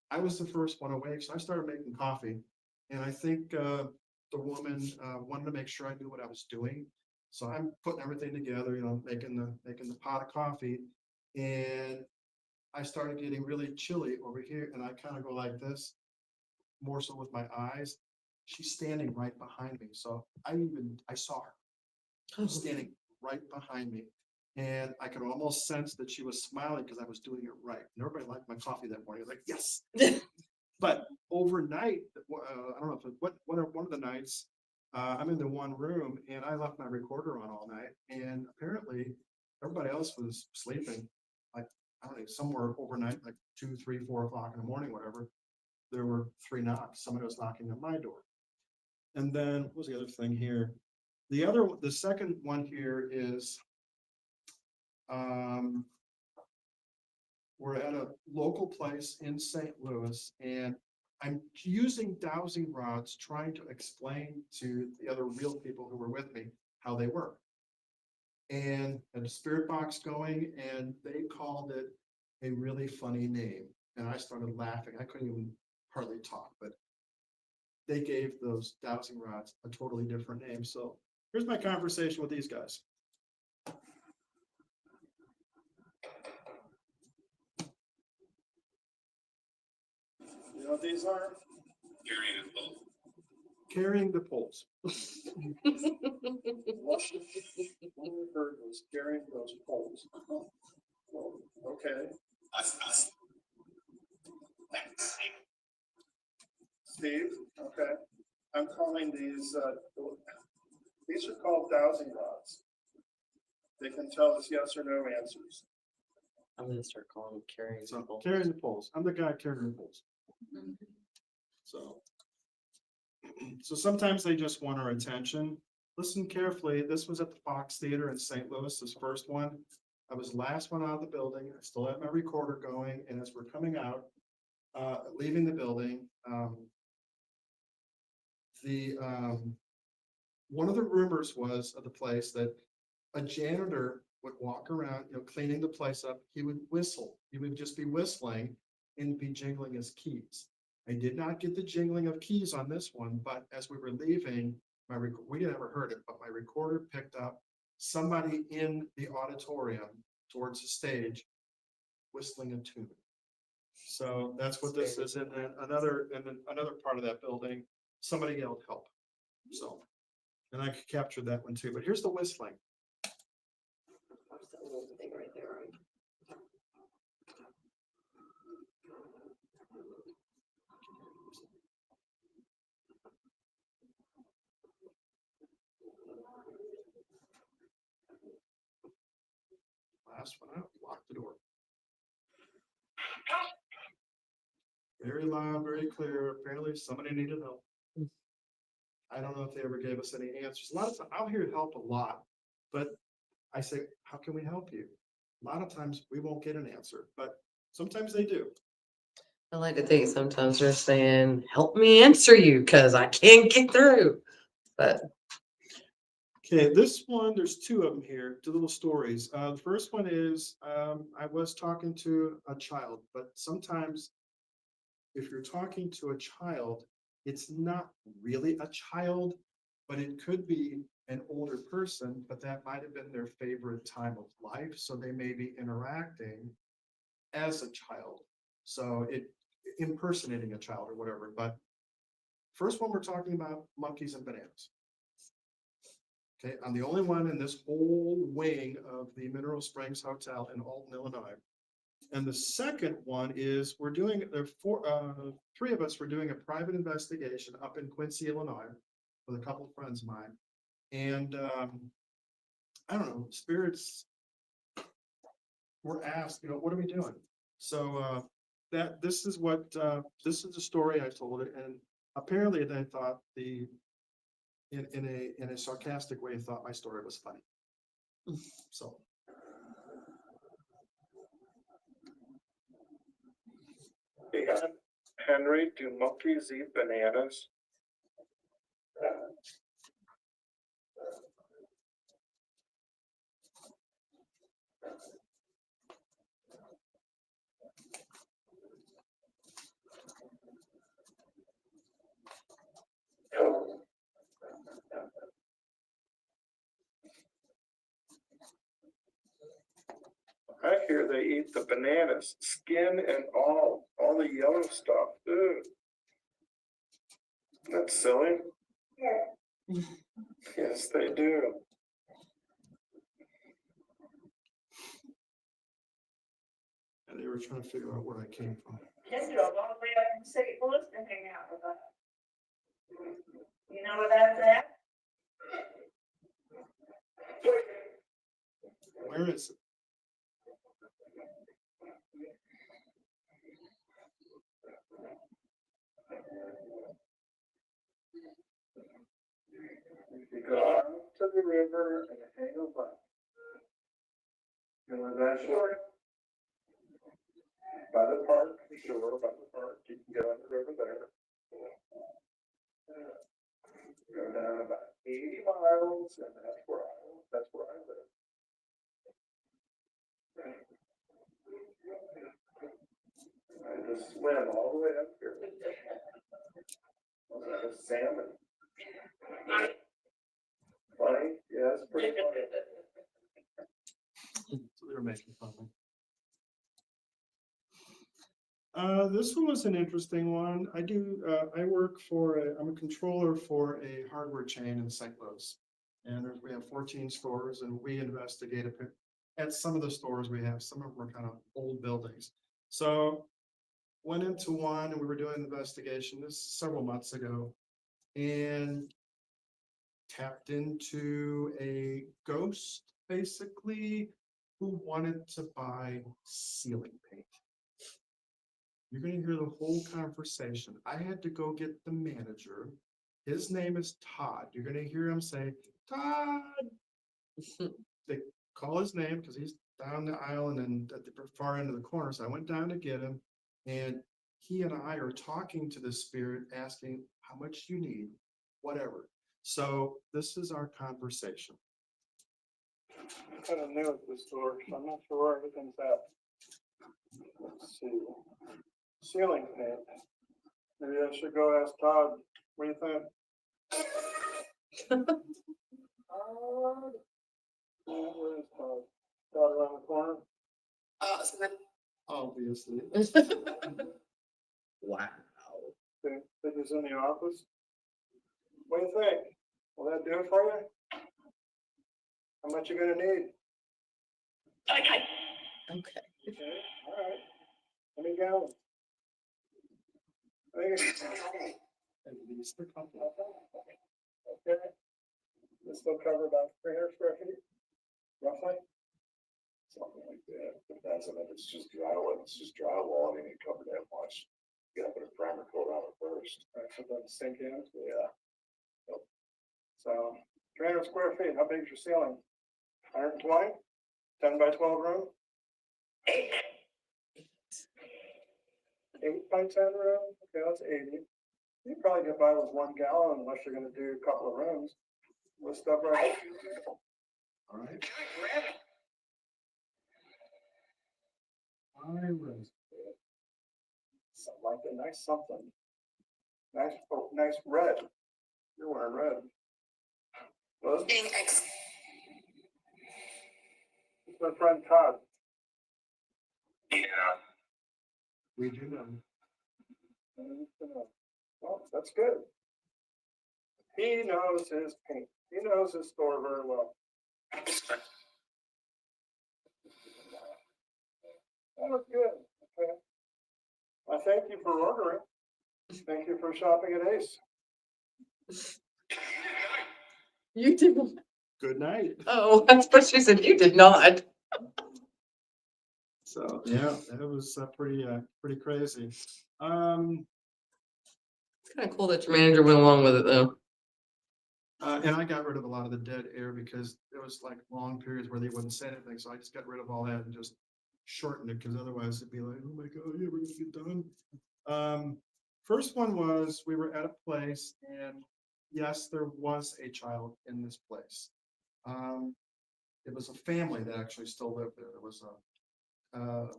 I was the first one awake, so I started making coffee. And I think the woman wanted to make sure I knew what I was doing. So I'm putting everything together, making the pot of coffee. And I started getting really chilly over here and I kind of go like this, more so with my eyes. She's standing right behind me. So I saw her standing right behind me. And I could almost sense that she was smiling because I was doing it right. And everybody liked my coffee that morning. I was like, yes. But overnight, I don't know if one of the nights, I'm in the one room and I left my recorder on all night. And apparently everybody else was sleeping. Like, I don't know, somewhere overnight, like 2, 3, 4 o'clock in the morning, whatever. There were 3 knocks. Somebody was knocking on my door. And then what was the other thing here? The second one here is, we're at a local place in St. Louis and I'm using dowsing rods trying to explain to the other real people who were with me how they work. And had a spirit box going and they called it a really funny name. And I started laughing. I couldn't even hardly talk, but they gave those dowsing rods a totally different name. So Here's my conversation with these guys. You know what these are? Carrying the poles. One we heard was carrying those poles. Okay. Steve, okay. I'm calling these are called dowsing rods. They can tell us yes or no answers. I'm gonna start calling them carrying So people. carrying the poles. I'm the guy carrying the poles. So. So sometimes they just want our attention. Listen carefully. This was at the Fox Theater in St. Louis, this first one. I was the last one out of the building. I still have my recorder going, and as we're coming out, leaving the building, one of the rumors was of the place that a janitor would walk around, cleaning the place up. He would whistle. He would just be whistling and be jingling his keys. I did not get the jingling of keys on this one, but as we were leaving, we never heard it, but my recorder picked up somebody in the auditorium towards the stage whistling a tune. So that's what this is. And then another part of that building, somebody yelled help. So, and I captured that one too, but here's the whistling. Last one out, lock the door. Very loud, very clear. Apparently somebody needed help. I don't know if they ever gave us any answers. A lot of times I'll hear help a lot, but I say, how can we help you? A lot of times we won't get an answer, but sometimes they do. I like to think sometimes they're saying, help me answer you because I can't get through. But Okay, this one, there's two of them here, two little stories. The first one is, I was talking to a child, but sometimes if you're talking to a child, it's not really a child, but it could be an older person, but that might have been their favorite time of life. So they may be interacting as a child. So it impersonating a child or whatever. But first one, we're talking about monkeys and bananas. Okay, I'm the only one in this whole wing of the Mineral Springs Hotel in Alton, Illinois. And the second one is three of us were doing a private investigation up in Quincy, Illinois, with a couple of friends of mine. And I don't know, spirits were asked, what are we doing? So this is the story I told it, and apparently they thought in a sarcastic way thought my story was funny. So. Henry, do monkeys eat bananas? I hear they eat the bananas, skin and all the yellow stuff. Ugh. That's silly. Yes, they do. And they were trying to figure out where I came from. Just drove all the way up from St. Louis to hang out with us. You know where that's at? Where is it? You go out to the river and hang a butt. You know that shore? By the park, sure, by the park, you can get on the river there. Go down about 80 miles, and that's where I live. I just swim all the way up here. I have salmon. Funny, yeah, it's pretty funny. So they were making fun of me. This one was an interesting one. I work I'm a controller for a hardware chain in St. Louis. And we have 14 stores and we investigate at some of the stores we have, some of them are kind of old buildings. So went into one and we were doing an investigation this several months ago and tapped into a ghost basically who wanted to buy ceiling paint. You're gonna hear the whole conversation. I had to go get the manager. His name is Todd. You're gonna hear him say, Todd. They call his name because he's down the aisle and then at the far end of the corner. So I went down to get him and he and I are talking to the spirit, asking how much you need, whatever. So this is our conversation. I'm kind of new at this store, so I'm not sure where everything's at. Let's see. Ceiling paint. Maybe I should go ask Todd. What do you think? Todd? Yeah, where is Todd? Todd around the corner? Obviously. Wow. Think he's in the office? What do you think? Will that do it for you? How much you gonna need? Okay. Okay, all right. Let me go. At least a couple. Okay. This will cover about 300 square feet, roughly. Something like that. Depends on if it's just drywall. It's just drywall. I mean, it covered that much. You gotta put a primer coat on it first. All right, so then sink in. Yeah. Yep. So 300 square feet. How big is your ceiling? 120? 10 by 12 room? 8 by 10 room? Okay, that's 80. You can probably get by with 1 gallon unless you're gonna do a couple of rooms. Let's step right. All right. Something like that, nice something. Nice, oh, nice red. You're wearing red. Well, it's my friend Todd. Yeah. We do know. Well, that's good. He knows his paint. He knows his store very well. That was good. Okay. I thank you for ordering. Thank you for shopping at Ace. You didn't. Good night. Oh, that's what she said. You did not. So, yeah, that was pretty crazy. It's kind of cool that your manager went along with it though. And I got rid of a lot of the dead air because there was like long periods where they wouldn't say anything. So I just got rid of all that and just shortened it because otherwise it'd be like, oh my God, yeah, we're gonna get done. First one was we were at a place and yes, there was a child in this place. It was a family that actually still lived there. There was a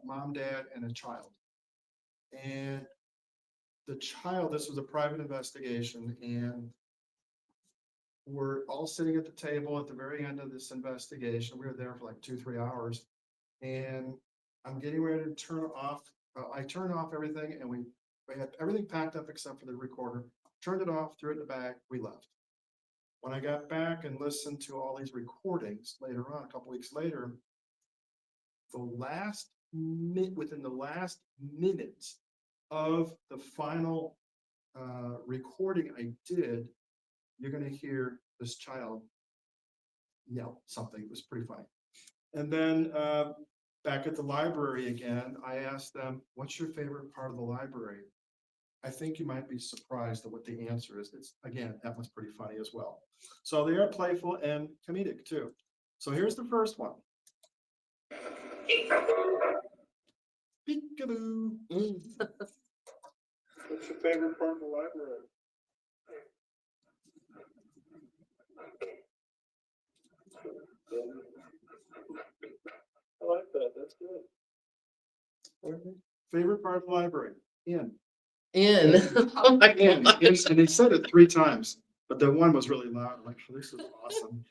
mom, dad, and a child. And the child, this was a private investigation, and we're all sitting at the table at the very end of this investigation. We were there for like 2-3 hours. And I'm getting ready to turn off. I turned off everything and we had everything packed up except for the recorder. Turned it off, threw it in the bag, we left. When I got back and listened to all these recordings later on, a couple weeks later, within the last minutes of the final recording I did, you're going to hear this child yell something. It was pretty funny. And then back at the library again, I asked them, what's your favorite part of the library? I think you might be surprised at what the answer is. It's, again, that was pretty funny as well. So they are playful and comedic too. So here's the first one. Peekaboo. What's your favorite part of the library? I like that. That's good. Favorite part of the library? In. In. Oh my In. God. And he said it 3 times. But the one was really loud. I'm like, "Oh, this is awesome.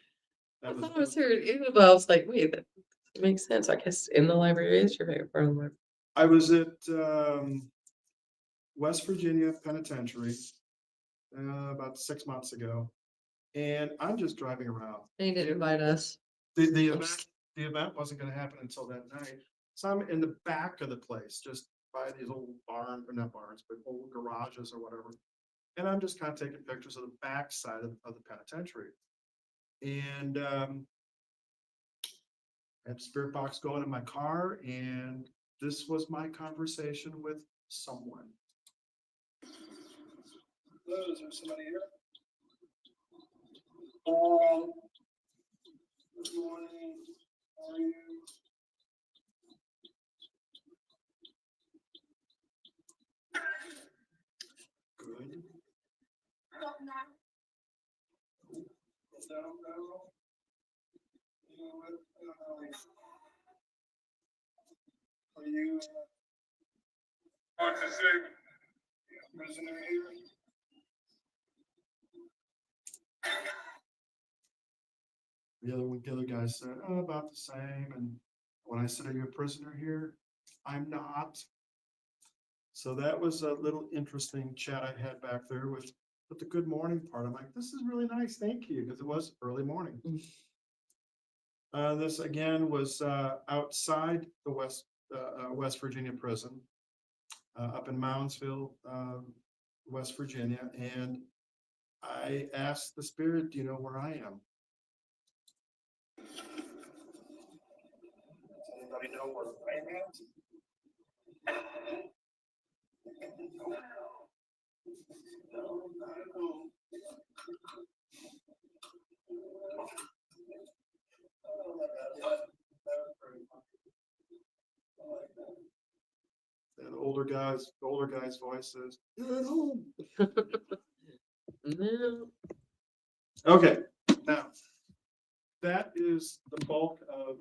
I That thought it was was, here, even though I was like, wait, that makes sense. I guess in the library is your favorite part of the library. I was at, West Virginia Penitentiary, about 6 months ago. And I'm just driving around. They didn't invite us. The event wasn't gonna happen until that night. So I'm in the back of the place, just by these old barn, or not barns, but old garages or whatever. And I'm just kind of taking pictures of the back side of the penitentiary. And, I had spirit box going in my car, and this was my conversation with someone. Hello, is there somebody here? Good morning, how are you? Good. No. You know what, are you, what's the say? Prisoner here? The other guy said, "Oh, about the same." And when I said, "Are you a prisoner here?" "I'm not." So that was a little interesting chat I had back there with the good morning part. I'm like, this is really nice, thank you, because it was early morning. This again was outside the West Virginia prison, up in Moundsville, West Virginia, and I asked the spirit, "Do you know where I am?" Does anybody know where I'm at? No, not at all. Oh, that was pretty fun. I like that. The older guy's voice says, "You're at home." No. Okay, now, that is the bulk of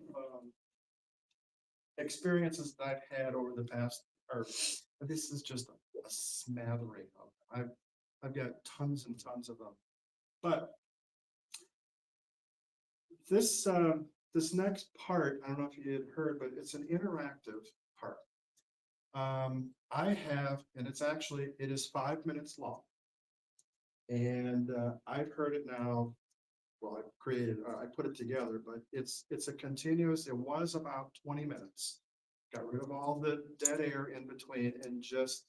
experiences that I've had over the past, or this is just a smattering of them. I've got tons and tons of them. But this this next part, I don't know if you had heard, but it's an interactive part. I have, and it is 5 minutes long. And I've heard it now. Well, I put it together, but it's a continuous, it was about 20 minutes. Got rid of all the dead air in between and just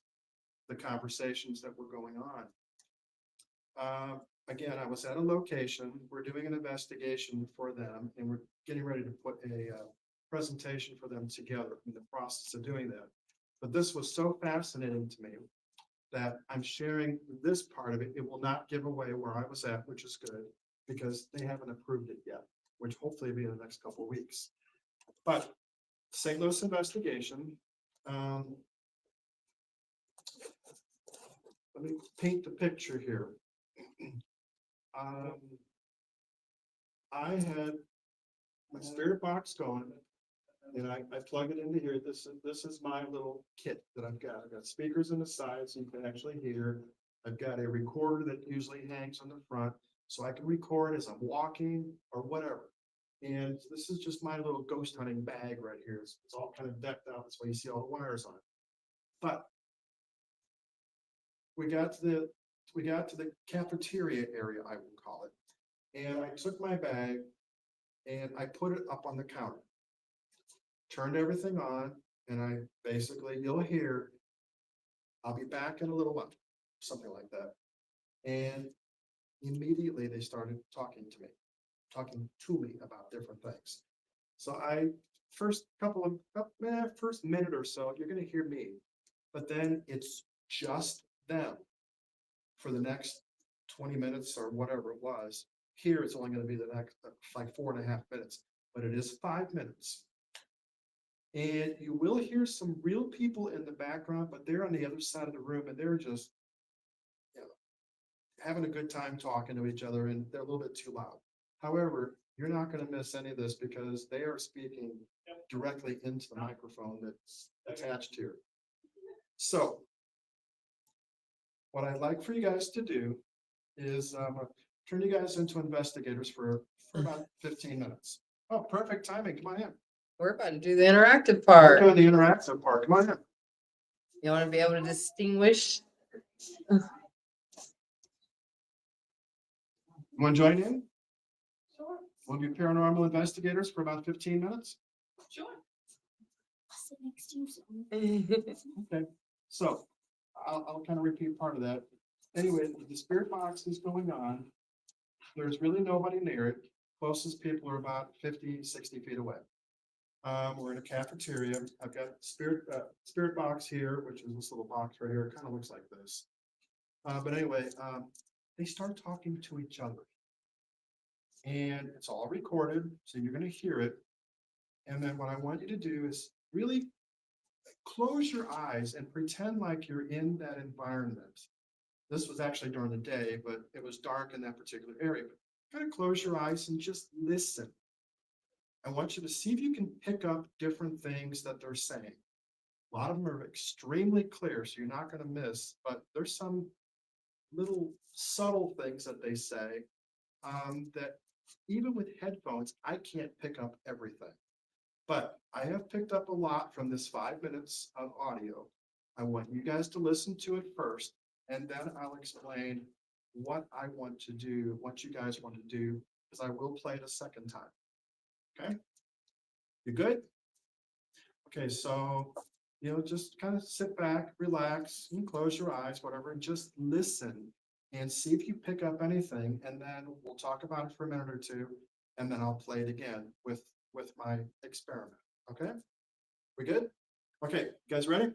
the conversations that were going on. Again, I was at a location, we're doing an investigation for them, and we're getting ready to put a presentation for them together in the process of doing that. But this was so fascinating to me that I'm sharing this part of it. It will not give away where I was at, which is good, because they haven't approved it yet, which hopefully will be in the next couple of weeks. But St. Louis investigation, let me paint the picture here. I had my spirit box going, and I plug it into here. This is my little kit that I've got. I've got speakers on the side so you can actually hear. I've got a recorder that usually hangs on the front, so I can record as I'm walking or whatever. And this is just my little ghost hunting bag right here. It's all kind of decked out. That's why you see all the wires on it. But we got to the cafeteria area, I would call it. And I took my bag and I put it up on the counter. Turned everything on, and I basically, you'll hear, "I'll be back in a little while," something like that. And immediately they started talking to me about different things. So first minute or so, you're gonna hear me, but then it's just them for the next 20 minutes or whatever it was. Here, it's only gonna be the next, like 4.5 minutes, but it is 5 minutes. And you will hear some real people in the background, but they're on the other side of the room and they're just, having a good time talking to each other, and they're a little bit too loud. However, you're not going to miss any of this because they are speaking directly into the microphone that's attached here. So what I'd like for you guys to do is, turn you guys into investigators for about 15 minutes. Oh, perfect timing. Come on in. We're about to do the interactive We're part. doing the interactive part. Come on in. You want to be able to distinguish? You want to join in? Sure. We'll be paranormal investigators for about 15 minutes. Sure. I'll sit next to you. So Okay, so I'll kind of repeat part of that. Anyway, the spirit box is going on. There's really nobody near it. Closest people are about 50, 60 feet away. We're in a cafeteria. I've got spirit box here, which is this little box right here. It kind of looks like this. But anyway, they start talking to each other. And it's all recorded, so you're gonna hear it. And then what I want you to do is really close your eyes and pretend like you're in that environment. This was actually during the day, but it was dark in that particular area. But kind of close your eyes and just listen. I want you to see if you can pick up different things that they're saying. A lot of them are extremely clear, so you're not going to miss, but there's some little subtle things that they say that even with headphones, I can't pick up everything. But I have picked up a lot from this 5 minutes of audio. I want you guys to listen to it first, and then I'll explain what I want to do, what you guys want to do, because I will play it a second time. Okay? You good? Okay, so, just kind of sit back, relax, and close your eyes, whatever, and just listen and see if you pick up anything, and then we'll talk about it for a minute or two, and then I'll play it again with my experiment. Okay? We good? Okay, you guys ready?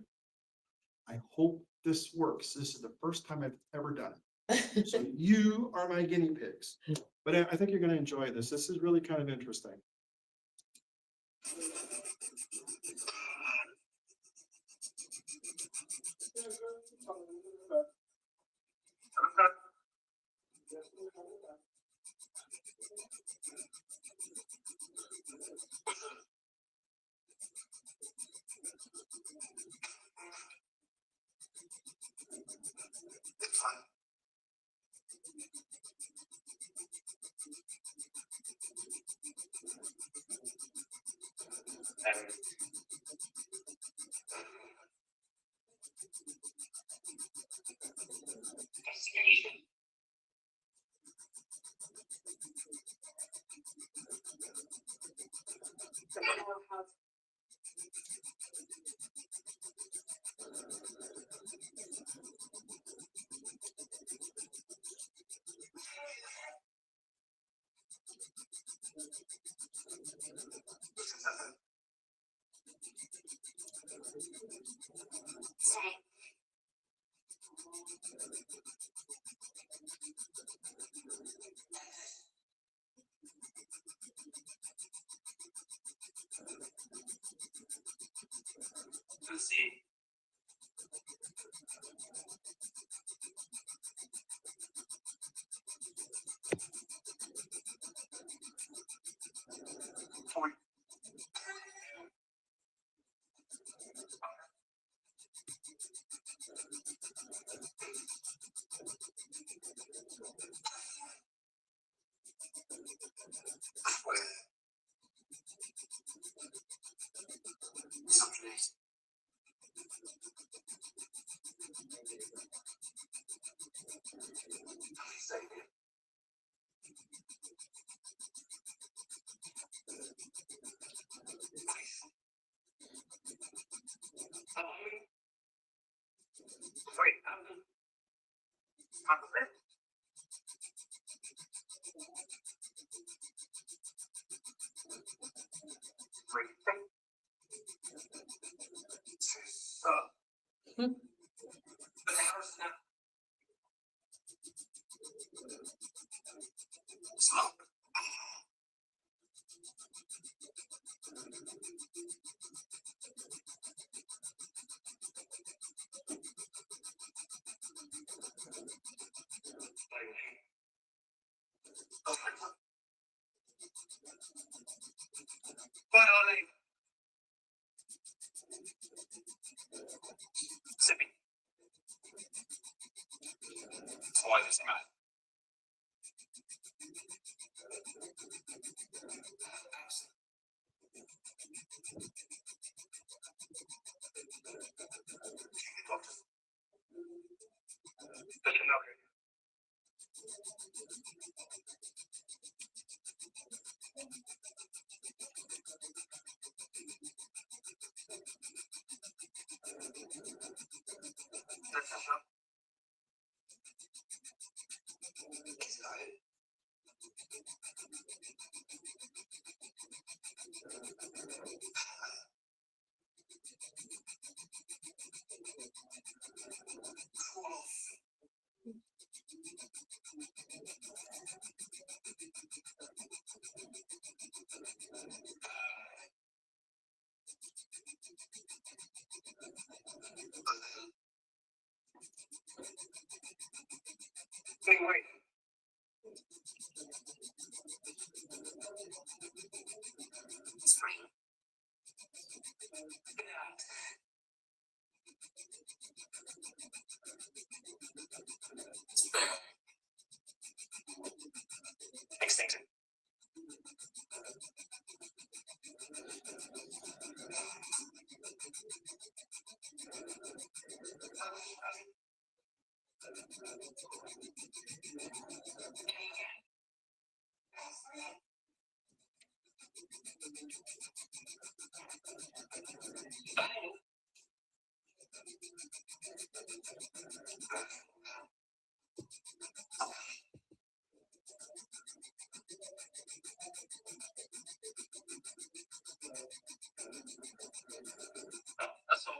I hope this works. This is the first time I've ever done it. So you are my guinea pigs. But I think you're going to enjoy this. This is really kind of interesting. Let's see. Sipping. Why is it Same way. It's free. Extinction. That's all.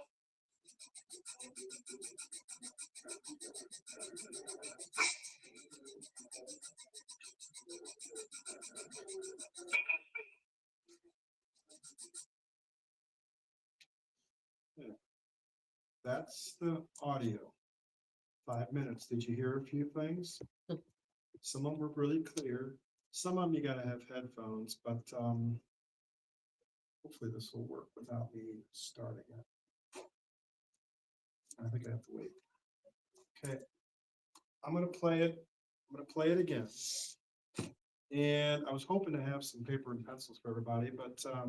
That's the audio. 5 minutes. Did you hear a few things? Some of them were really clear. Some of them you gotta have headphones, but hopefully this will work without me starting it. I think I have to wait. Okay. I'm gonna play it. I'm gonna play it again. And I was hoping to have some paper and pencils for everybody, but I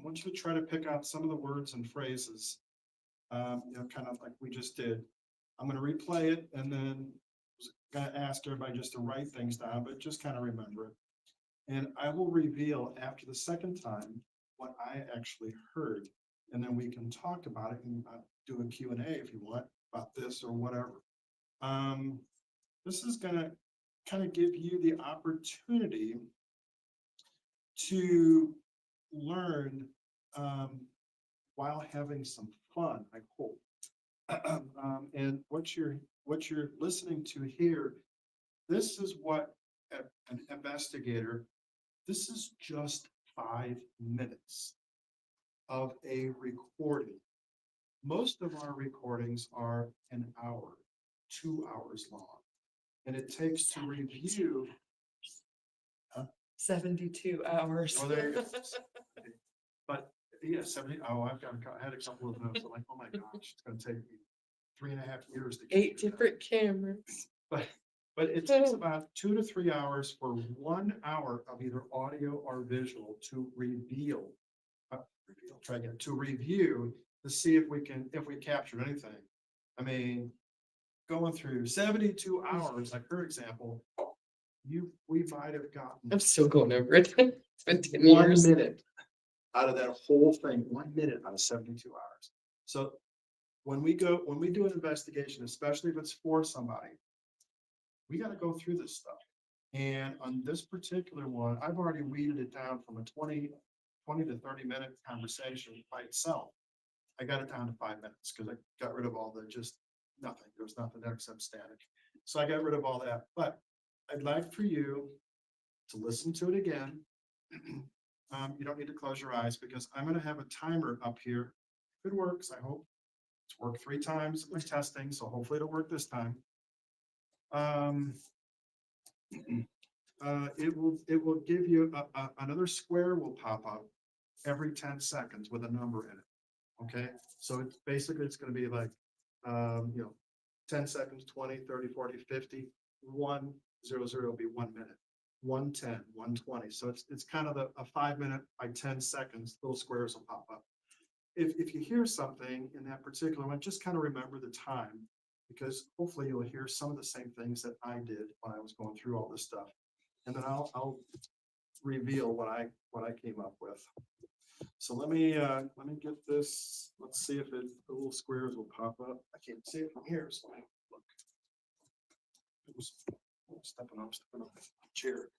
want you to try to pick out some of the words and phrases. You know, kind of like we just did. I'm gonna replay it and then gonna ask everybody just to write things down, but just kind of remember it. And I will reveal after the second time what I actually heard. And then we can talk about it and do a Q&A if you want about this or whatever. This is gonna kind of give you the opportunity to learn while having some fun, I hope. And what you're listening to here, this is what an investigator, this is just 5 minutes of a recording. Most of our recordings are an hour, 2 hours long. And it takes to review. 72 hours. Oh, there you go. But yeah, 70, oh, I had a couple of those. I'm like, oh my gosh, it's gonna take me 3.5 years to. get 8 through that. different cameras. But it takes about 2 to 3 hours for 1 hour of either audio or visual to reveal. Try again, to review to see if we captured anything. I mean, going through 72 hours, like her example, we might have gotten. I'm still going over it. It's been 10 1 years. minute out of that whole thing, 1 minute out of 72 hours. So when we do an investigation, especially if it's for somebody, we got to go through this stuff. And on this particular one, I've already weeded it down from a 20 to 30 minute conversation by itself. I got it down to 5 minutes because I got rid of all the just nothing. There was nothing there except static. So I got rid of all that. But I'd like for you to listen to it again. You don't need to close your eyes because I'm going to have a timer up here. If it works, I hope. It's worked 3 times in my testing, so hopefully it'll work this time. It will give you another square will pop up every 10 seconds with a number in it. Okay, so it's basically it's going to be like 10 seconds, 20, 30, 40, 50, 100 will be 1 minute, 110, 120. So it's kind of a 5 minute by 10 seconds, little squares will pop up. If you hear something in that particular one, just kind of remember the time, because hopefully you'll hear some of the same things that I did when I was going through all this stuff. And then I'll reveal what I came up with. So let me get this. Let's see if the little squares will pop up. I can't see it from here, so I look. It was stepping up the chair.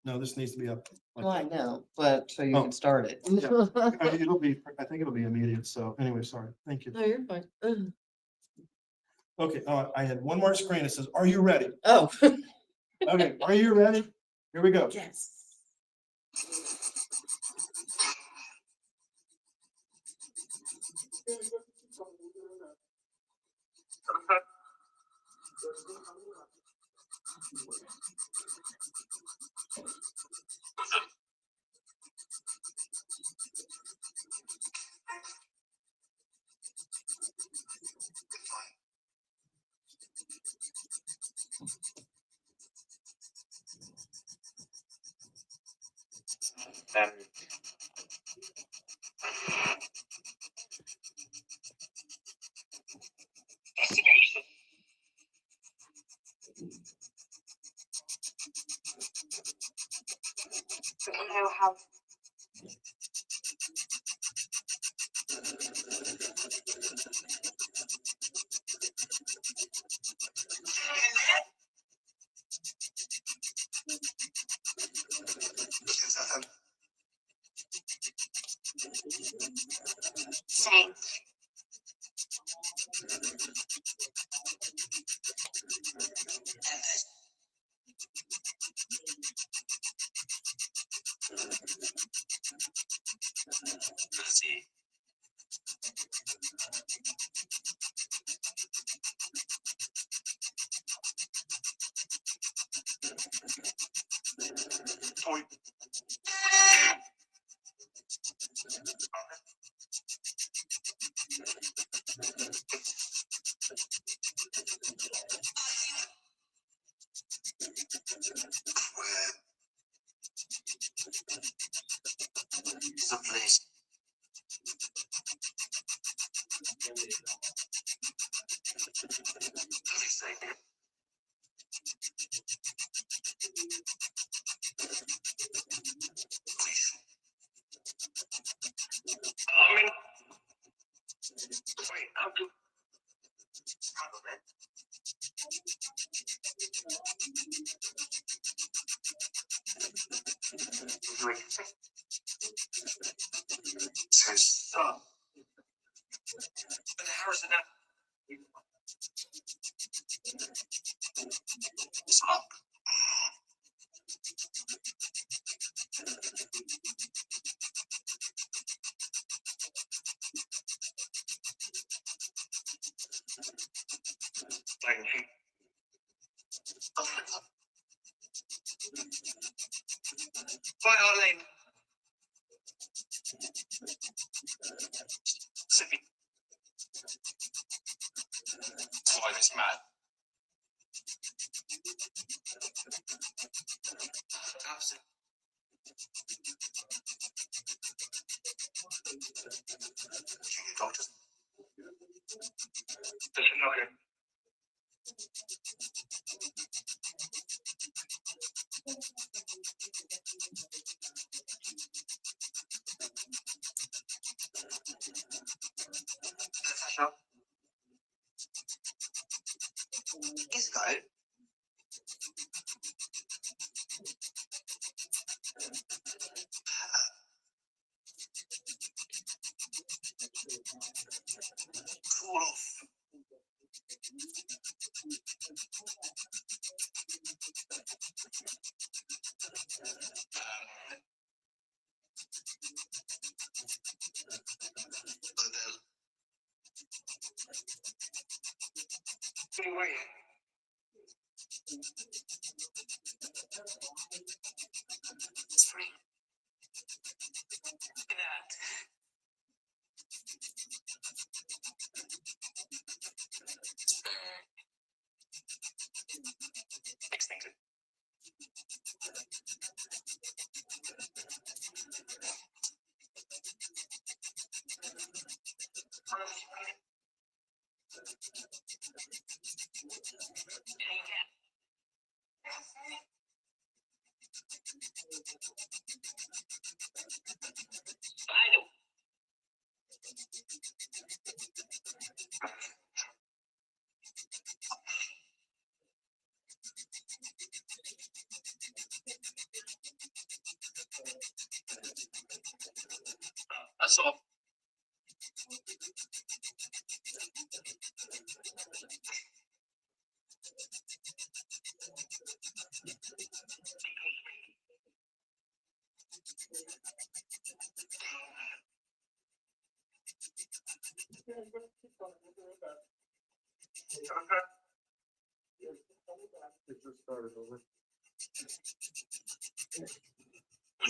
No, this needs to be up. like Well, I that. know, but so you Oh. can start it. Yeah. I think it'll be immediate. So anyway, sorry. Thank you. No, you're fine. Okay, I had one more screen. It says, "Are you ready?" Oh. Okay, are you ready? Here we go. Yes. know how. Same.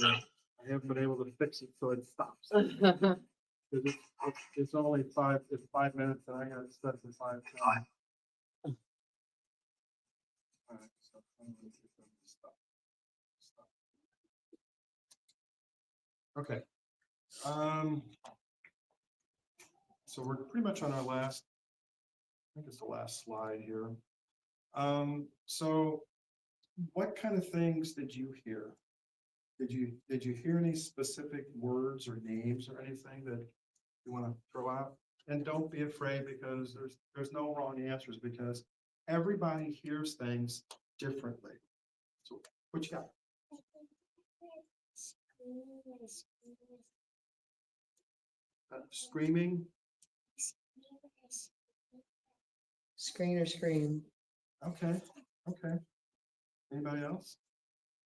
I haven't been able to fix it, so it stops. 'Cause it's only it's 5 minutes and I got it set for 5. Alright, so I'm gonna get them to stop. Okay. Um. So we're pretty much on our last, I think it's the last slide here. So what kind of things did you hear? Did you hear any specific words or names or anything that you want to throw out? And don't be afraid because there's no wrong answers because everybody hears things differently. So what you got? Screaming? Screen or scream? Okay, okay. Anybody else?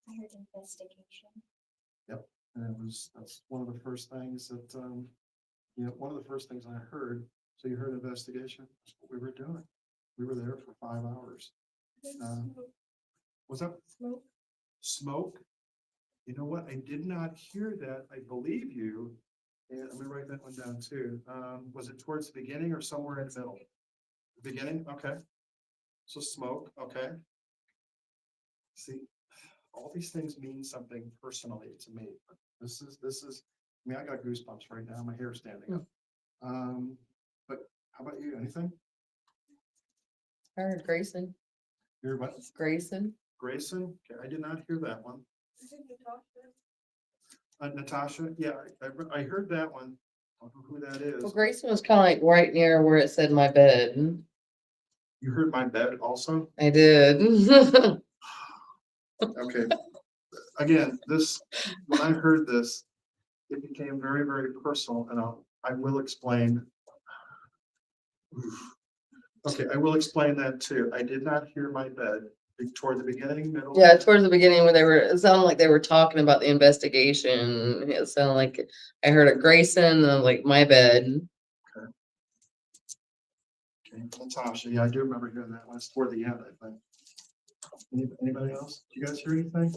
I heard investigation. And that's one of the first things that, one of the first things I heard. So you heard investigation, that's what we were doing. We were there for 5 hours. What's up? Smoke. Smoke? You know what? I did not hear that. I believe you. And I'm gonna write that one down too. Was it towards the beginning or somewhere in the middle? Beginning, okay. So smoke, okay. See, all these things mean something personally to me. This is, I mean, I got goosebumps right now. My hair's standing up. But how about you? Anything? I heard Grayson. You're what? Grayson. Grayson? Okay, I did not hear that one. Natasha, yeah, I heard that one. I don't know who that is. Well, Grayson was kind of like right near where it said my bed. You heard my bed also? I did. Okay. Again, when I heard this, it became very, very personal and I will explain. Okay, I will explain that too. I did not hear my bed toward the beginning, middle. Yeah, towards the beginning when it sounded like they were talking about the investigation. It sounded like I heard a Grayson and I'm like my bed. Okay, Natasha, yeah, I do remember hearing that one. It's toward the end, I think. Anybody else? Do you guys hear anything?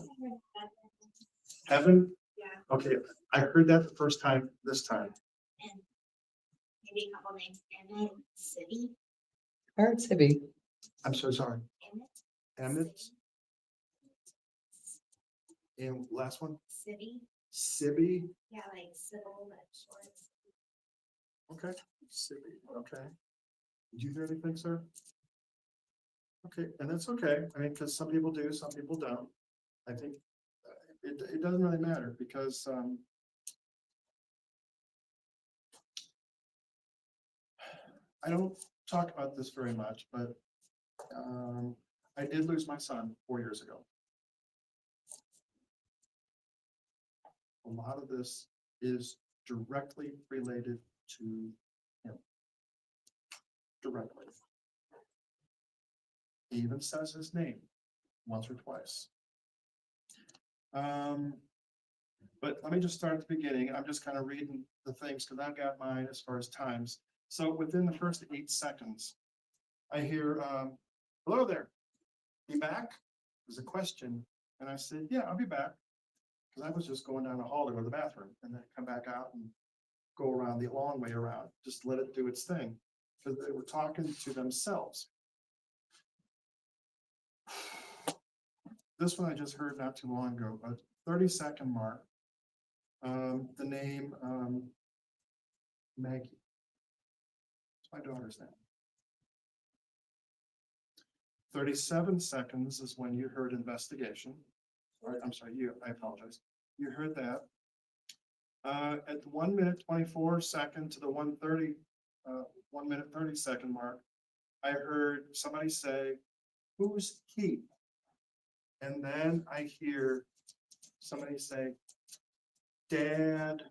Heaven? Yeah. Okay, I heard that the first time, this time. And maybe a couple names. Emmett, City, I heard Sibby. I'm so sorry. Emmett, Emmett. And last one, City. Sibby. Yeah, like civil, but short. Okay, Sibby, okay. Did you hear anything, sir? Okay, and that's okay. I mean, because some people do, some people don't. I think it doesn't really matter because I don't talk about this very much, but I did lose my son 4 years ago. A lot of this is directly related to him. Directly. He even says his name once or twice. But let me just start at the beginning. I'm just kind of reading the things because I've got mine as far as times. So within the first 8 seconds, I hear, hello there, you back? There's a question. And I said, yeah, I'll be back. Because I was just going down the hall to go to the bathroom and then come back out and go around the long way around, just let it do its thing. Because they were talking to themselves. This one I just heard not too long ago, but 30-second mark. The name Maggie. It's my daughter's name. 37 seconds is when you heard investigation. Or, I'm sorry, I apologize. You heard that. At the 1 minute 24 second to the 1 minute 30 second mark, I heard somebody say, who's he? And then I hear somebody say, Dad.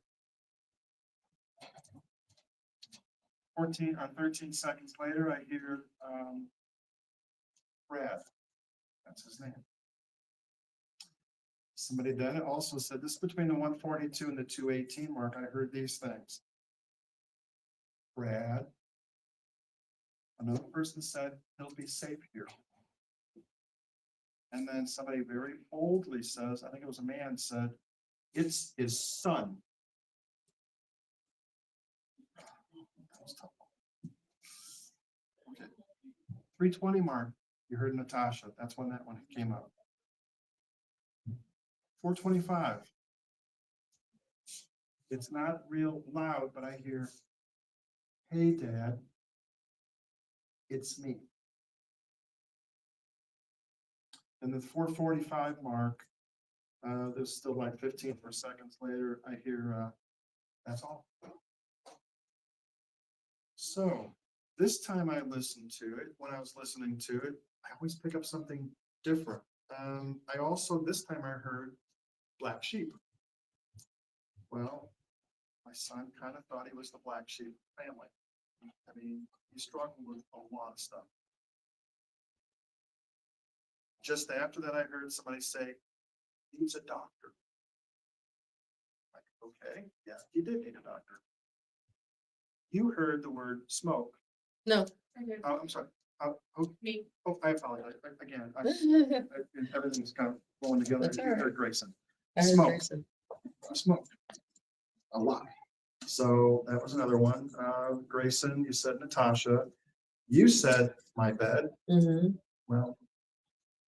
13 seconds later, I hear Brad. That's his name. Somebody then also said, this is between the 142 and the 218 mark. I heard these things. Brad. Another person said, he'll be safe here. And then somebody very boldly says, I think it was a man, said, it's his son. Okay. 320 mark, you heard Natasha. That's when that one came up. 425. It's not real loud, but I hear, "Hey, Dad, it's me." And the 4:45 mark, there's still like 15 more seconds later, I hear, "That's all." So this time I listened to it, when I was listening to it, I always pick up something different. I also, this time I heard black sheep. Well, my son kind of thought he was the black sheep family. I mean, he struggled with a lot of stuff. Just after that, I heard somebody say, "He's a doctor." Like, okay, yeah, he did need a doctor. You heard the word smoke. No. Oh, I'm sorry. Oh, Me. oh, I apologize. Again, everything's kind of going together. That's all You right. heard Grayson. I heard Smoke. Grayson. I smoked a lot. So that was another one. Grayson, you said Natasha. You said my bed. Mhm. Well,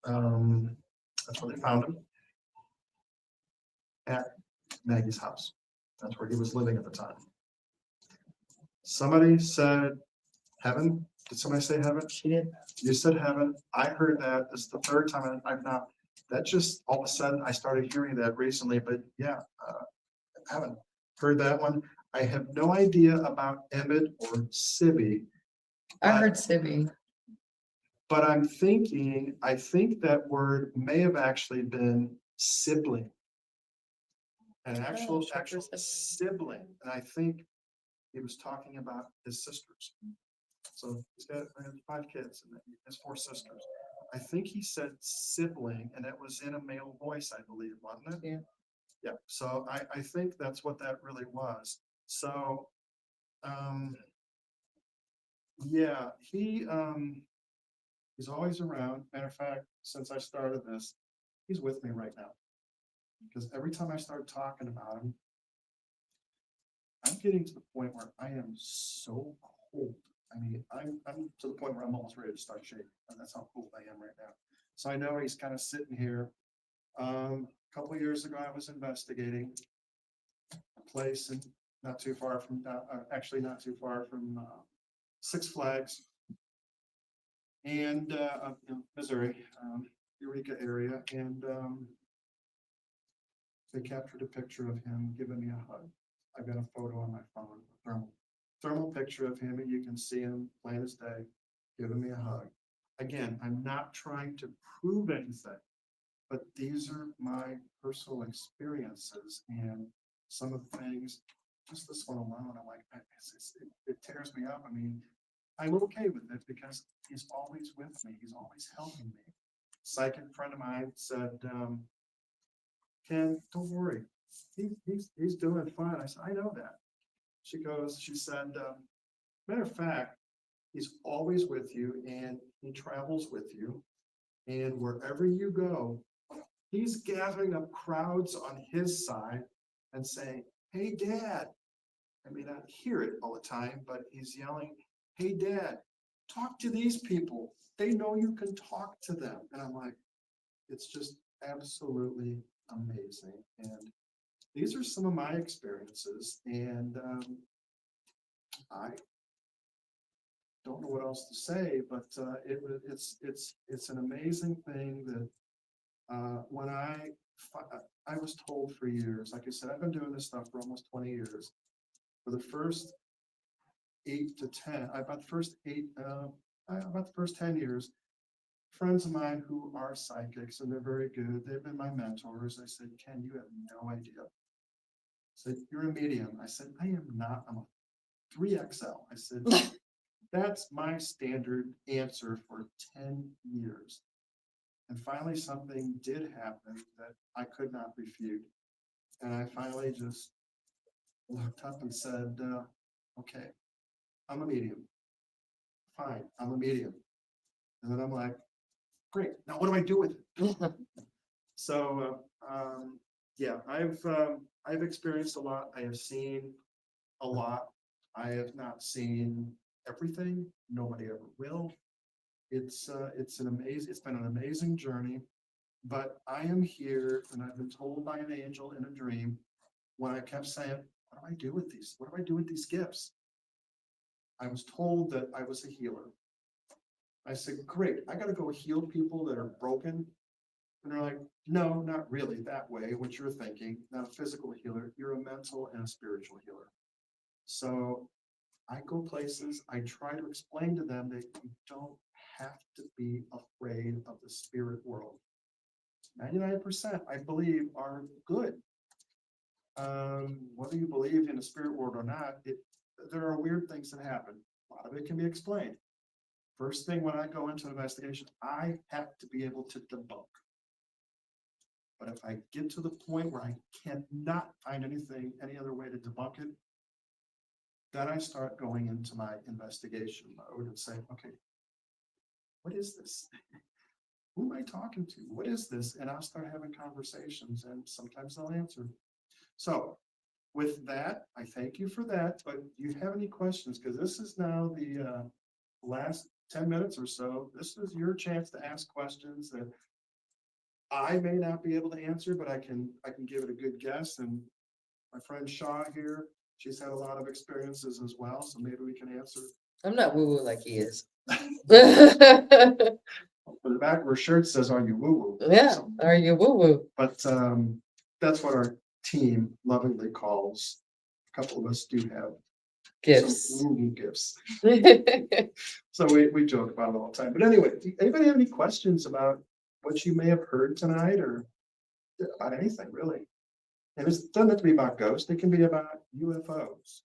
that's where they found him. At Maggie's house. That's where he was living at the time. Somebody said heaven. Did somebody say heaven? She did. You said heaven. I heard that. It's the third time I've not. That just all of a sudden I started hearing that recently. But yeah, heaven. Heard that one. I have no idea about Emmett or Sibby. I But- heard Sibby. But I'm thinking, I think that word may have actually been sibling. An actual sibling. sibling, and I think he was talking about his sisters. So he's got 5 kids and his 4 sisters. I think he said sibling, and it was in a male voice, I believe, wasn't it? Yeah. Yeah, so I think that's what that really was. So, yeah, he's always around. Matter of fact, since I started this, he's with me right now. Because every time I start talking about him, I'm getting to the point where I am so cold. I mean, I'm to the point where I'm almost ready to start shaking. And that's how cold I am right now. So I know he's kind of sitting here. A couple of years ago, I was investigating a place and not too far from, actually not too far from Six Flags and Missouri, Eureka area, and they captured a picture of him giving me a hug. I've got a photo on my phone, thermal picture of him, and you can see him plain as day, giving me a hug. Again, I'm not trying to prove anything, but these are my personal experiences and some of the things, just this one alone, I'm like, it tears me up. I mean, I'm okay with it because he's always with me. He's always helping me. Psychic friend of mine said, Ken, don't worry. He's doing fine. I said, I know that. She said, matter of fact, he's always with you and he travels with you. And wherever you go, he's gathering up crowds on his side and saying, "Hey, Dad." I may not hear it all the time, but he's yelling, "Hey, Dad, talk to these people. They know you can talk to them." And I'm like, it's just absolutely amazing. And these are some of my experiences. And I don't know what else to say, but it's an amazing thing that when I was told for years, like I said, I've been doing this stuff for almost 20 years. For the first 8 to 10, about the first 10 years, friends of mine who are psychics and they're very good, they've been my mentors. I said, Ken, you have no idea. I said, you're a medium. I said, I am not. I'm a 3XL. I said, that's my standard answer for 10 years. And finally, something did happen that I could not refute. And I finally just looked up and said, okay, I'm a medium. Fine, I'm a medium. And then I'm like, great, now what do I do with it? So, yeah, I've experienced a lot. I have seen a lot. I have not seen everything. Nobody ever will. It's been an amazing journey, but I am here and I've been told by an angel in a dream when I kept saying, what do I do with these? What do I do with these gifts? I was told that I was a healer. I said, great, I gotta go heal people that are broken. And they're like, no, not really that way, what you're thinking, not a physical healer, you're a mental and a spiritual healer. So I go places, I try to explain to them that you don't have to be afraid of the spirit world. 99%, I believe, are good. Whether you believe in the spirit world or not, there are weird things that happen. A lot of it can be explained. First thing when I go into an investigation, I have to be able to debunk. But if I get to the point where I cannot find anything, any other way to debunk it, then I start going into my investigation mode and say, okay, what is this? Who am I talking to? What is this? And I'll start having conversations, and sometimes they'll answer. So with that, I thank you for that, but do you have any questions? Because this is now the last 10 minutes or so. This is your chance to ask questions that I may not be able to answer, but I can give it a good guess. And my friend Shaw here, she's had a lot of experiences as well, so maybe we can answer. I'm not woo-woo like he is. For the back of her shirt says, "Are you woo-woo?" Yeah, So, are you woo-woo? but that's what our team lovingly calls. A couple of us do have Gifts. some woo-woo gifts. So we joke about it all the time. But anyway, anybody have any questions about what you may have heard tonight or about anything really? And it doesn't have to be about ghosts. It can be about UFOs.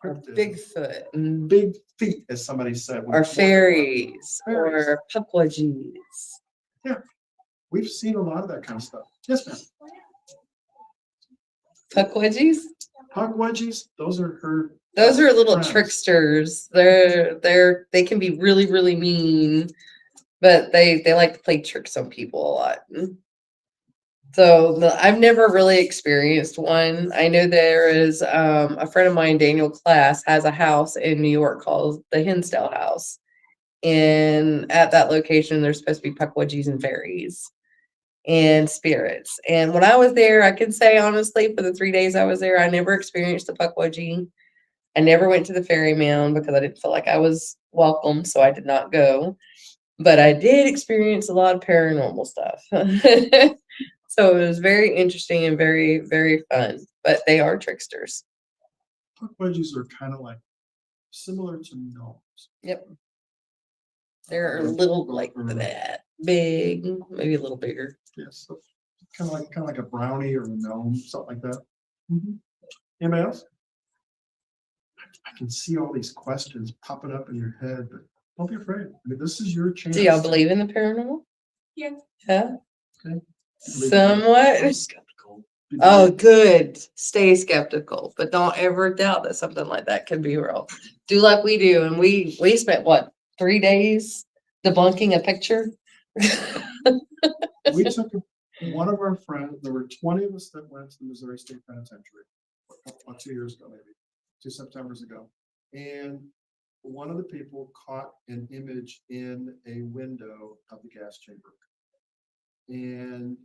Or Cryptids, Bigfoot, and big feet, as somebody said. or fairies, or pukwudgies. Yeah, we've seen a lot of that kind of stuff. Yes, ma'am. Pukwudgies? Pukwudgies, those are her. Those are little friends. tricksters. They can be really, really mean, but they like to play tricks on people a lot. So I've never really experienced one. I know there is a friend of mine, Daniel Class, has a house in New York called the Hinsdale House. And at that location, there's supposed to be pukwudgies and fairies and spirits. And when I was there, I can say honestly, for the 3 days I was there, I never experienced a pukwudgie. I never went to the fairy mound because I didn't feel like I was welcome, so I did not go. But I did experience a lot of paranormal stuff. So it was very interesting and very, very fun. But they are tricksters. Pukwudgies are kind of like similar to gnomes. Yep. They're a little like that. Big, maybe a little bigger. Yes, so kind of like a brownie or a gnome, something like that. Anybody else? I can see all these questions popping up in your head, but don't be afraid. I mean, this is your chance. Do y'all believe in the paranormal? Yeah. Yeah. Okay. Somewhat. Skeptical. Oh, good. Stay skeptical, but don't ever doubt that something like that could be real. Do like we do, and we spent what, 3 days debunking a picture. We took one of our friends, there were 20 of us that went to the Missouri State Penitentiary about 2 years ago, maybe 2 Septembers ago. And one of the people caught an image in a window of the gas chamber. And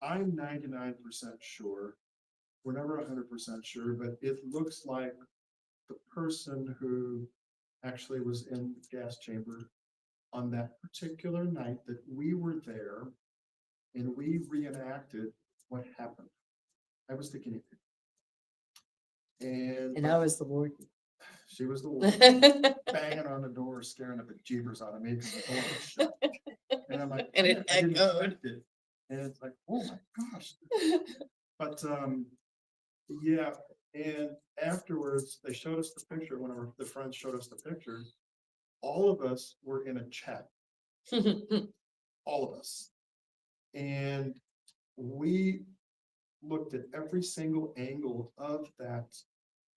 I'm 99% sure, we're never 100% sure, but it looks like the person who actually was in the gas chamber on that particular night that we were there, and we reenacted what happened. I was the guinea pig. And I was the warden. she was the one banging on the door, scaring the bejeebers out of me because the door was shut. And I'm like, And it I didn't echoed. expect it. And it's like, oh my gosh. But yeah, and afterwards they showed us the picture. One of the friends showed us the picture. All of us were in a chat. All of us. And we looked at every single angle of that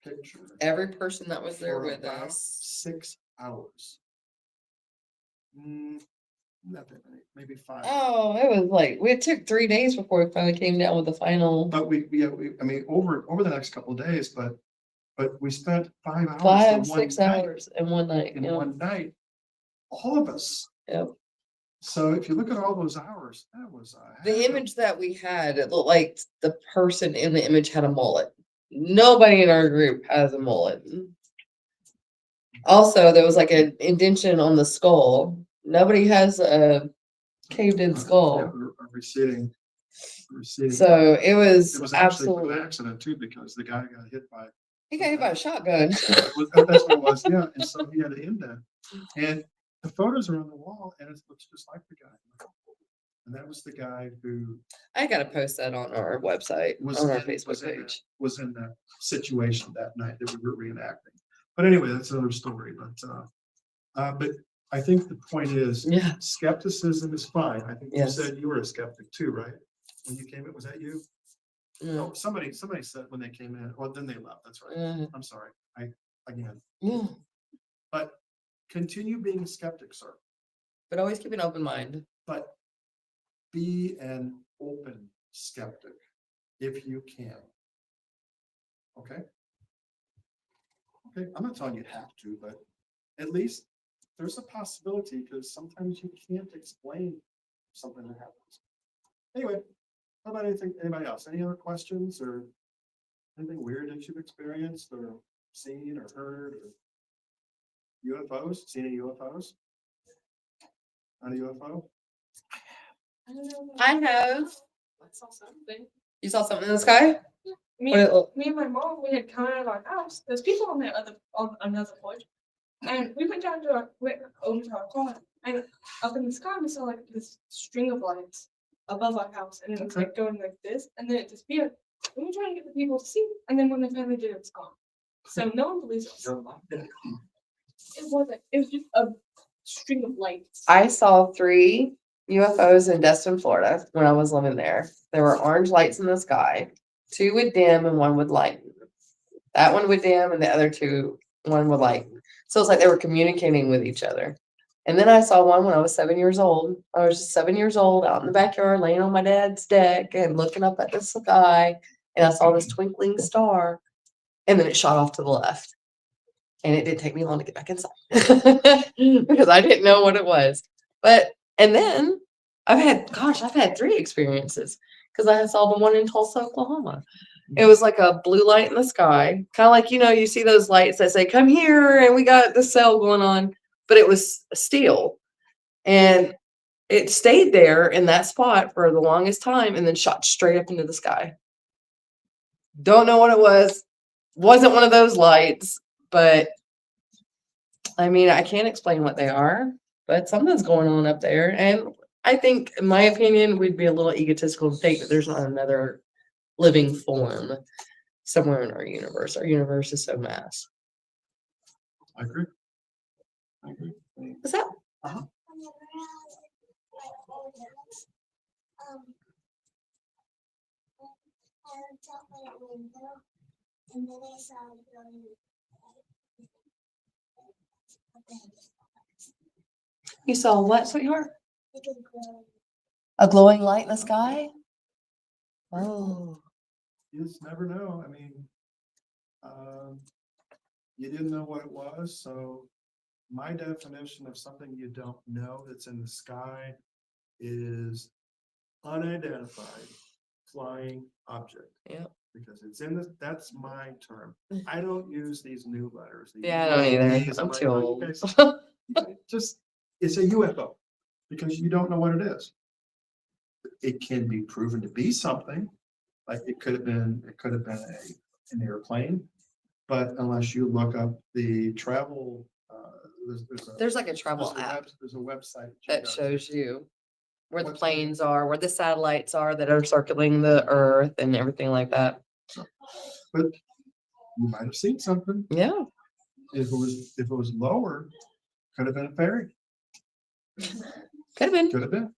picture. Every person that was there for with about us. 6 hours. Not that many, maybe 5. Oh, it was like, it took 3 days before we finally came down with the final But we I mean, over the next couple of days, but we spent 5 hours. 5, in one 6 night. hours in one night. In Yeah. one night, all of us. Yep. So if you look at all those hours, that was a The heck of- image that we had, it looked like the person in the image had a mullet. Nobody in our group has a mullet. Also, there was like an indentation on the skull. Nobody has a caved in yeah, skull. a receding. So it It was was actually an absolutely, accident too, because the guy got hit by, he got hit by a shotgun. that's what it was, yeah, and so he had an indent. And the photos are on the wall and it looks just like the guy. And that was the guy who I gotta post that on our website, was on our in- Facebook was in that- page. was in that situation that night that we were reenacting. But anyway, that's another story, but I think the point is, Yeah. skepticism is fine. I think you Yes. said you were a skeptic too, right? When you came in, was that you? No, Yeah. somebody said when they came in, well, then they left, that's right. Yeah. I'm sorry, again, Yeah. but continue being a skeptic, sir, But always keep an open mind. but be an open skeptic if you can. Okay? Okay, I'm not telling you have to, but at least there's a possibility, because sometimes you can't explain something that happens. Anyway, how about anybody else? Any other questions or anything weird that you've experienced or seen or heard or UFOs? Seen any UFOs? Not a UFO? I don't know. I have. I saw something. You saw something in the sky? Me, What it look- me and my mom, we had come out of our house. There's people on another porch. And we went down to over to our car. And up in the sky, we saw like this string of lights above our house. And it was like going like this. And then it disappeared. And we tried to get the people to see. And then when they finally did, it was gone. So no one believes us. It wasn't. It was just a string of lights. I saw 3 UFOs in Destin, Florida when I was living there. There were orange lights in the sky. 2 would dim and 1 would lighten. That one would dim and the other 2, 1 would lighten. So it's like they were communicating with each other. And then I saw one when I was 7 years old. I was just 7 years old out in the backyard laying on my dad's deck and looking up at the sky. And I saw this twinkling star. And then it shot off to the left. And it didn't take me long to get back inside because I didn't know what it was. And then I've had 3 experiences because I saw the one in Tulsa, Oklahoma. It was like a blue light in the sky, kind of like, you see those lights that say, come here, and we got the sale going on, but it was steel. And it stayed there in that spot for the longest time and then shot straight up into the sky. Don't know what it was. Wasn't one of those lights, but I mean, I can't explain what they are, but something's going on up there. And I think, in my opinion, we'd be a little egotistical to think that there's not another living form somewhere in our universe. Our universe is so vast. I agree. I agree. What's that? Whenever I was I looked out my window and then I saw a glowing You saw what, sweetheart? like a glowing. A glowing light in the sky? Oh, You just never know. I mean, you didn't know what it was, so my definition of something you don't know that's in the sky is unidentified flying object. yeah. Because it's that's my term. I don't use these new letters. these Yeah, I don't either. UAVs. I'm like, too "Oh, you old. guys- it's a UFO because you don't know what it is. It can be proven to be something, like it could have been an airplane, but unless you look up the travel, There's like a travel app there's a website that shows you where the What's the- planes are, where the satellites are that are circling the earth and everything like that. But you might have seen something. Yeah. If it was lower, could have been a ferry. Could have been. Could have been.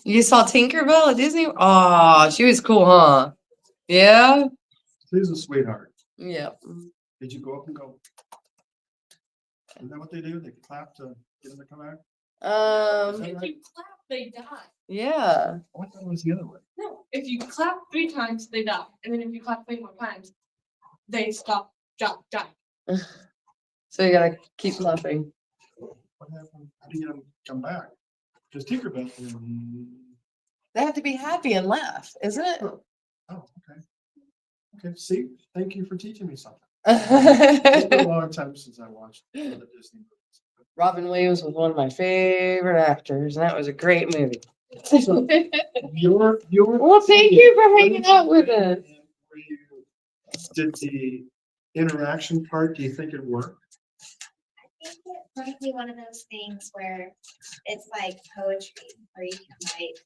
You saw Tinkerbell at Disney? Oh, she was cool, huh? Yeah. She's a sweetheart. Yeah. Did you go up and go? Isn't that what they do? They clap to get them to come out? If you clap, they die. Yeah. I thought it was the other way. No, if you clap 3 times, they die. And then if you clap 3 more times, they stop, die. So you gotta keep laughing. What happened? How do you get them to come back? Just Tinkerbell. They have to be happy and laugh, isn't it? Oh, okay. Okay, see, thank you for teaching me something. It's been a long time since I watched the Disney movies. Robin Williams was one of my favorite actors, and that was a great movie. Your. Well, thank you for hanging out with us. Did the interaction part, do you think it worked? I think it might be one of those things where it's like poetry, where you can like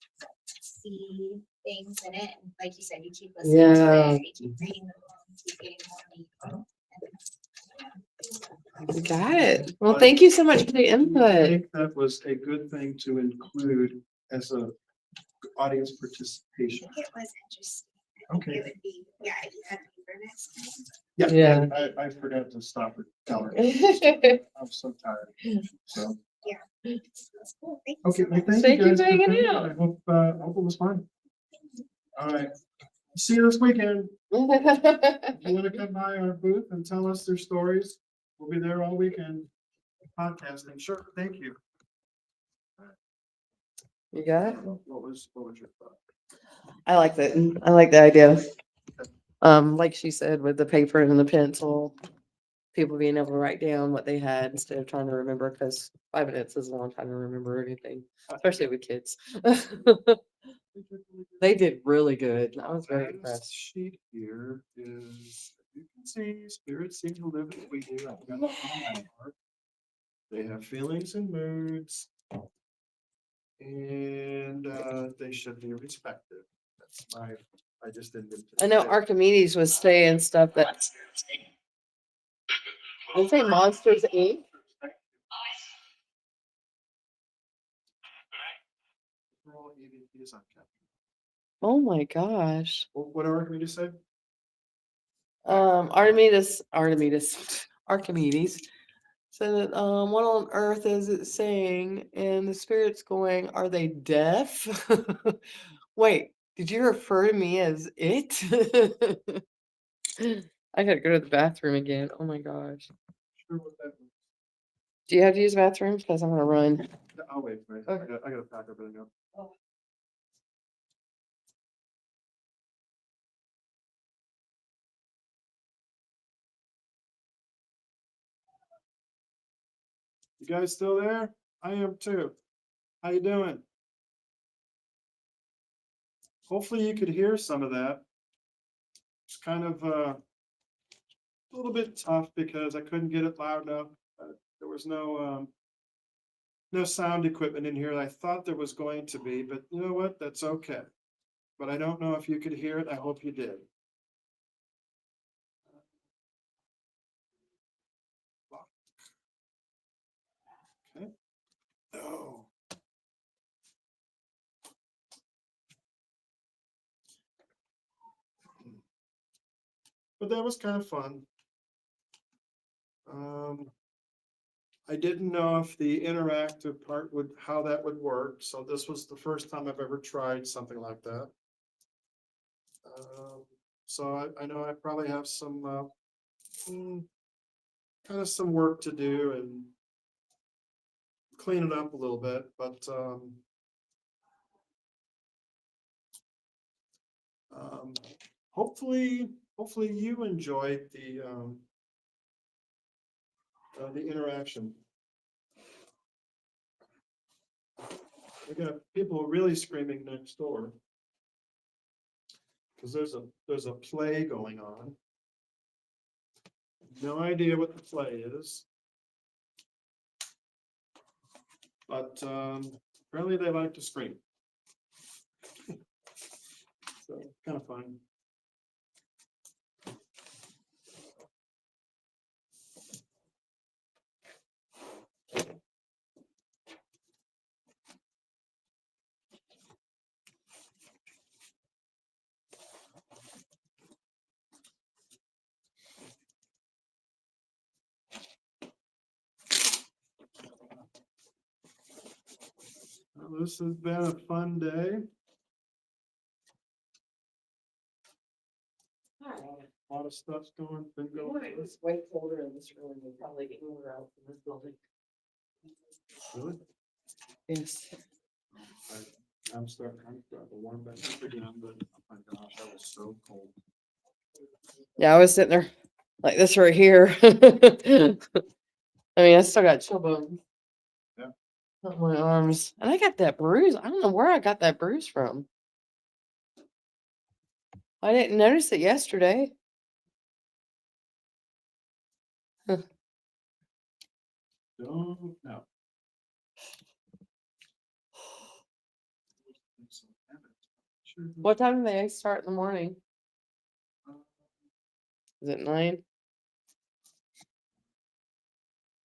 see things in it, and like you said, you keep listening Yeah. to it, you keep reading the book, you keep getting more meaning. You got it. Well, thank you so much for the I input. think that was a good thing to include as a audience I participation. think it was interesting. I think Okay. it would be, yeah, you had to be for next time. Yeah. I forgot to stop it. Tell her. I'm so tired. So, That's cool. Thank you okay, so well, much. Thank you guys for hanging coming. out. I hope it was fun. All right. See you this weekend. If you want to come by our booth and tell us their stories, we'll be there all weekend podcasting. Sure, thank you. You got it? What was your thought? I like that. I like the idea. Like she said, with the paper and the pencil, people being able to write down what they had instead of trying to remember, because 5 minutes is a long time to remember anything, especially with kids. They did really good. I was very This impressed. sheet here is, you can see, spirits seem to live as we do. I've got it on my mark. They have feelings and moods. And they should be respected. That's my, I just didn't. I know Archimedes was saying stuff that. I say Monsters Inc. We're all EVPs on camera. Oh my gosh. What are we to say? Archimedes said that what on earth is it saying? And the spirit's going, are they deaf? Wait, did you refer to me as it? I gotta go to the bathroom again. Oh my gosh. Sure what that means. Do you have to use the bathroom? Because I'm gonna run. I'll wait for it. Okay. I gotta pack everything up. You guys still there? I am too. How you doing? Hopefully you could hear some of that. It's kind of a little bit tough because I couldn't get it loud enough. There was no sound equipment in here. I thought there was going to be, but you know what? That's okay. But I don't know if you could hear it. I hope you did. Okay. Oh. But that was kind of fun. I didn't know if the interactive part would, how that would work. So this was the first time I've ever tried something like that. So I know I probably have some, kind of some work to do and clean it up a little bit, but, hopefully you enjoyed the interaction. We got people really screaming next door. Cause there's a play going on. No idea what the play is. But, apparently they like to scream. So kind of fun. Well, this has been a fun day. A lot of of stuff's been Boy, going. it was way colder in this room than probably anywhere else in this building. Really? Yes. I'm starting to warm back up again, but oh my gosh, that was so cold. Yeah, I was sitting there like this right here. I mean, I still got chill bones. Yeah. On my arms. And I got that bruise. I don't know where I got that bruise from. I didn't notice it yesterday. Don't know. Sure. What time do they start in the morning? Uh, Is it 9?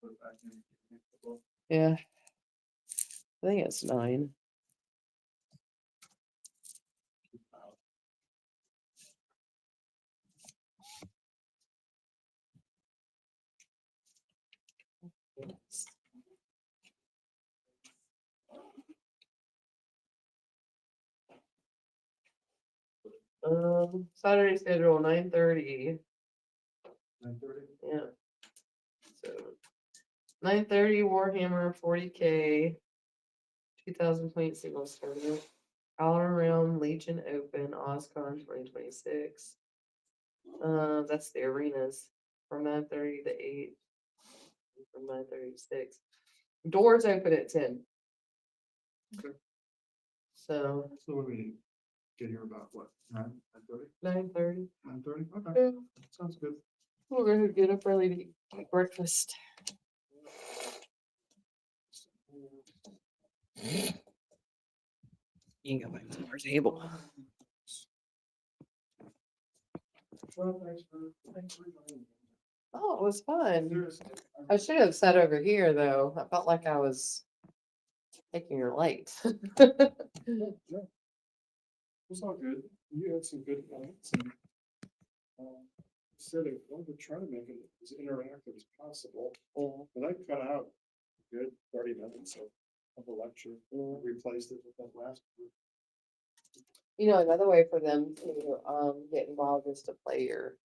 put it back in. Yeah. I think it's 9. Saturday schedule 9:30. 9:30. Yeah. So 9:30 Warhammer 40K 2000 point singles tournament. All around Legion Open OSCON 2026. That's the arenas from 9:30 to 8. From 9:30 to 6. Doors open at 10. Okay. So So what do we get here about what, 9:30? 9:30. 9:30, okay, Yeah. sounds good. We're gonna get up early to eat breakfast. You can go back to our table. Well, thanks for joining. Oh, it was fun. Seriously, I should have sat over here though. I felt like I was taking your light. It's all good. You had some good points and said I wanted to try to make it as interactive as possible, Yeah. but I cut out a good 30 minutes of the lecture, Yeah. replaced it with that last group. You know, another way for them to get involved is to play your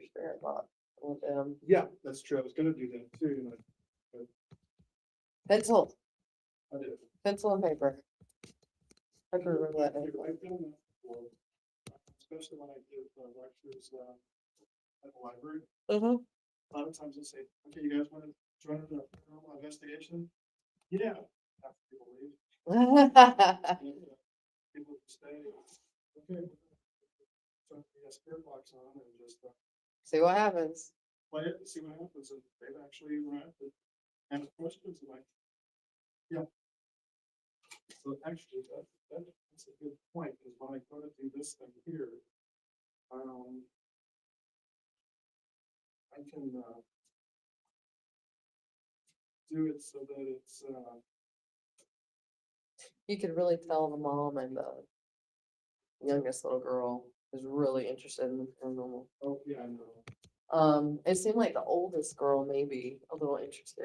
spirit box with them. Yeah, that's true. I was gonna do that too, you know. Pencil, I did. pencil and paper. I can remember that. I've done that before, especially when I give lectures at the library. Uh-huh. A lot of times they say, okay, you guys want to join the paranormal investigation? Yeah. Half the people leave. People stay. Okay. So we got spirit box on and just See what happens. play it and see what happens. And they've actually interacted and questions and like, yeah. So actually, that's a good point, because when I go to do this thing here, I can do it so that it's You could really tell the mom and the youngest little girl is really interested in the paranormal. oh yeah, I know. It seemed like the oldest girl maybe a little interested.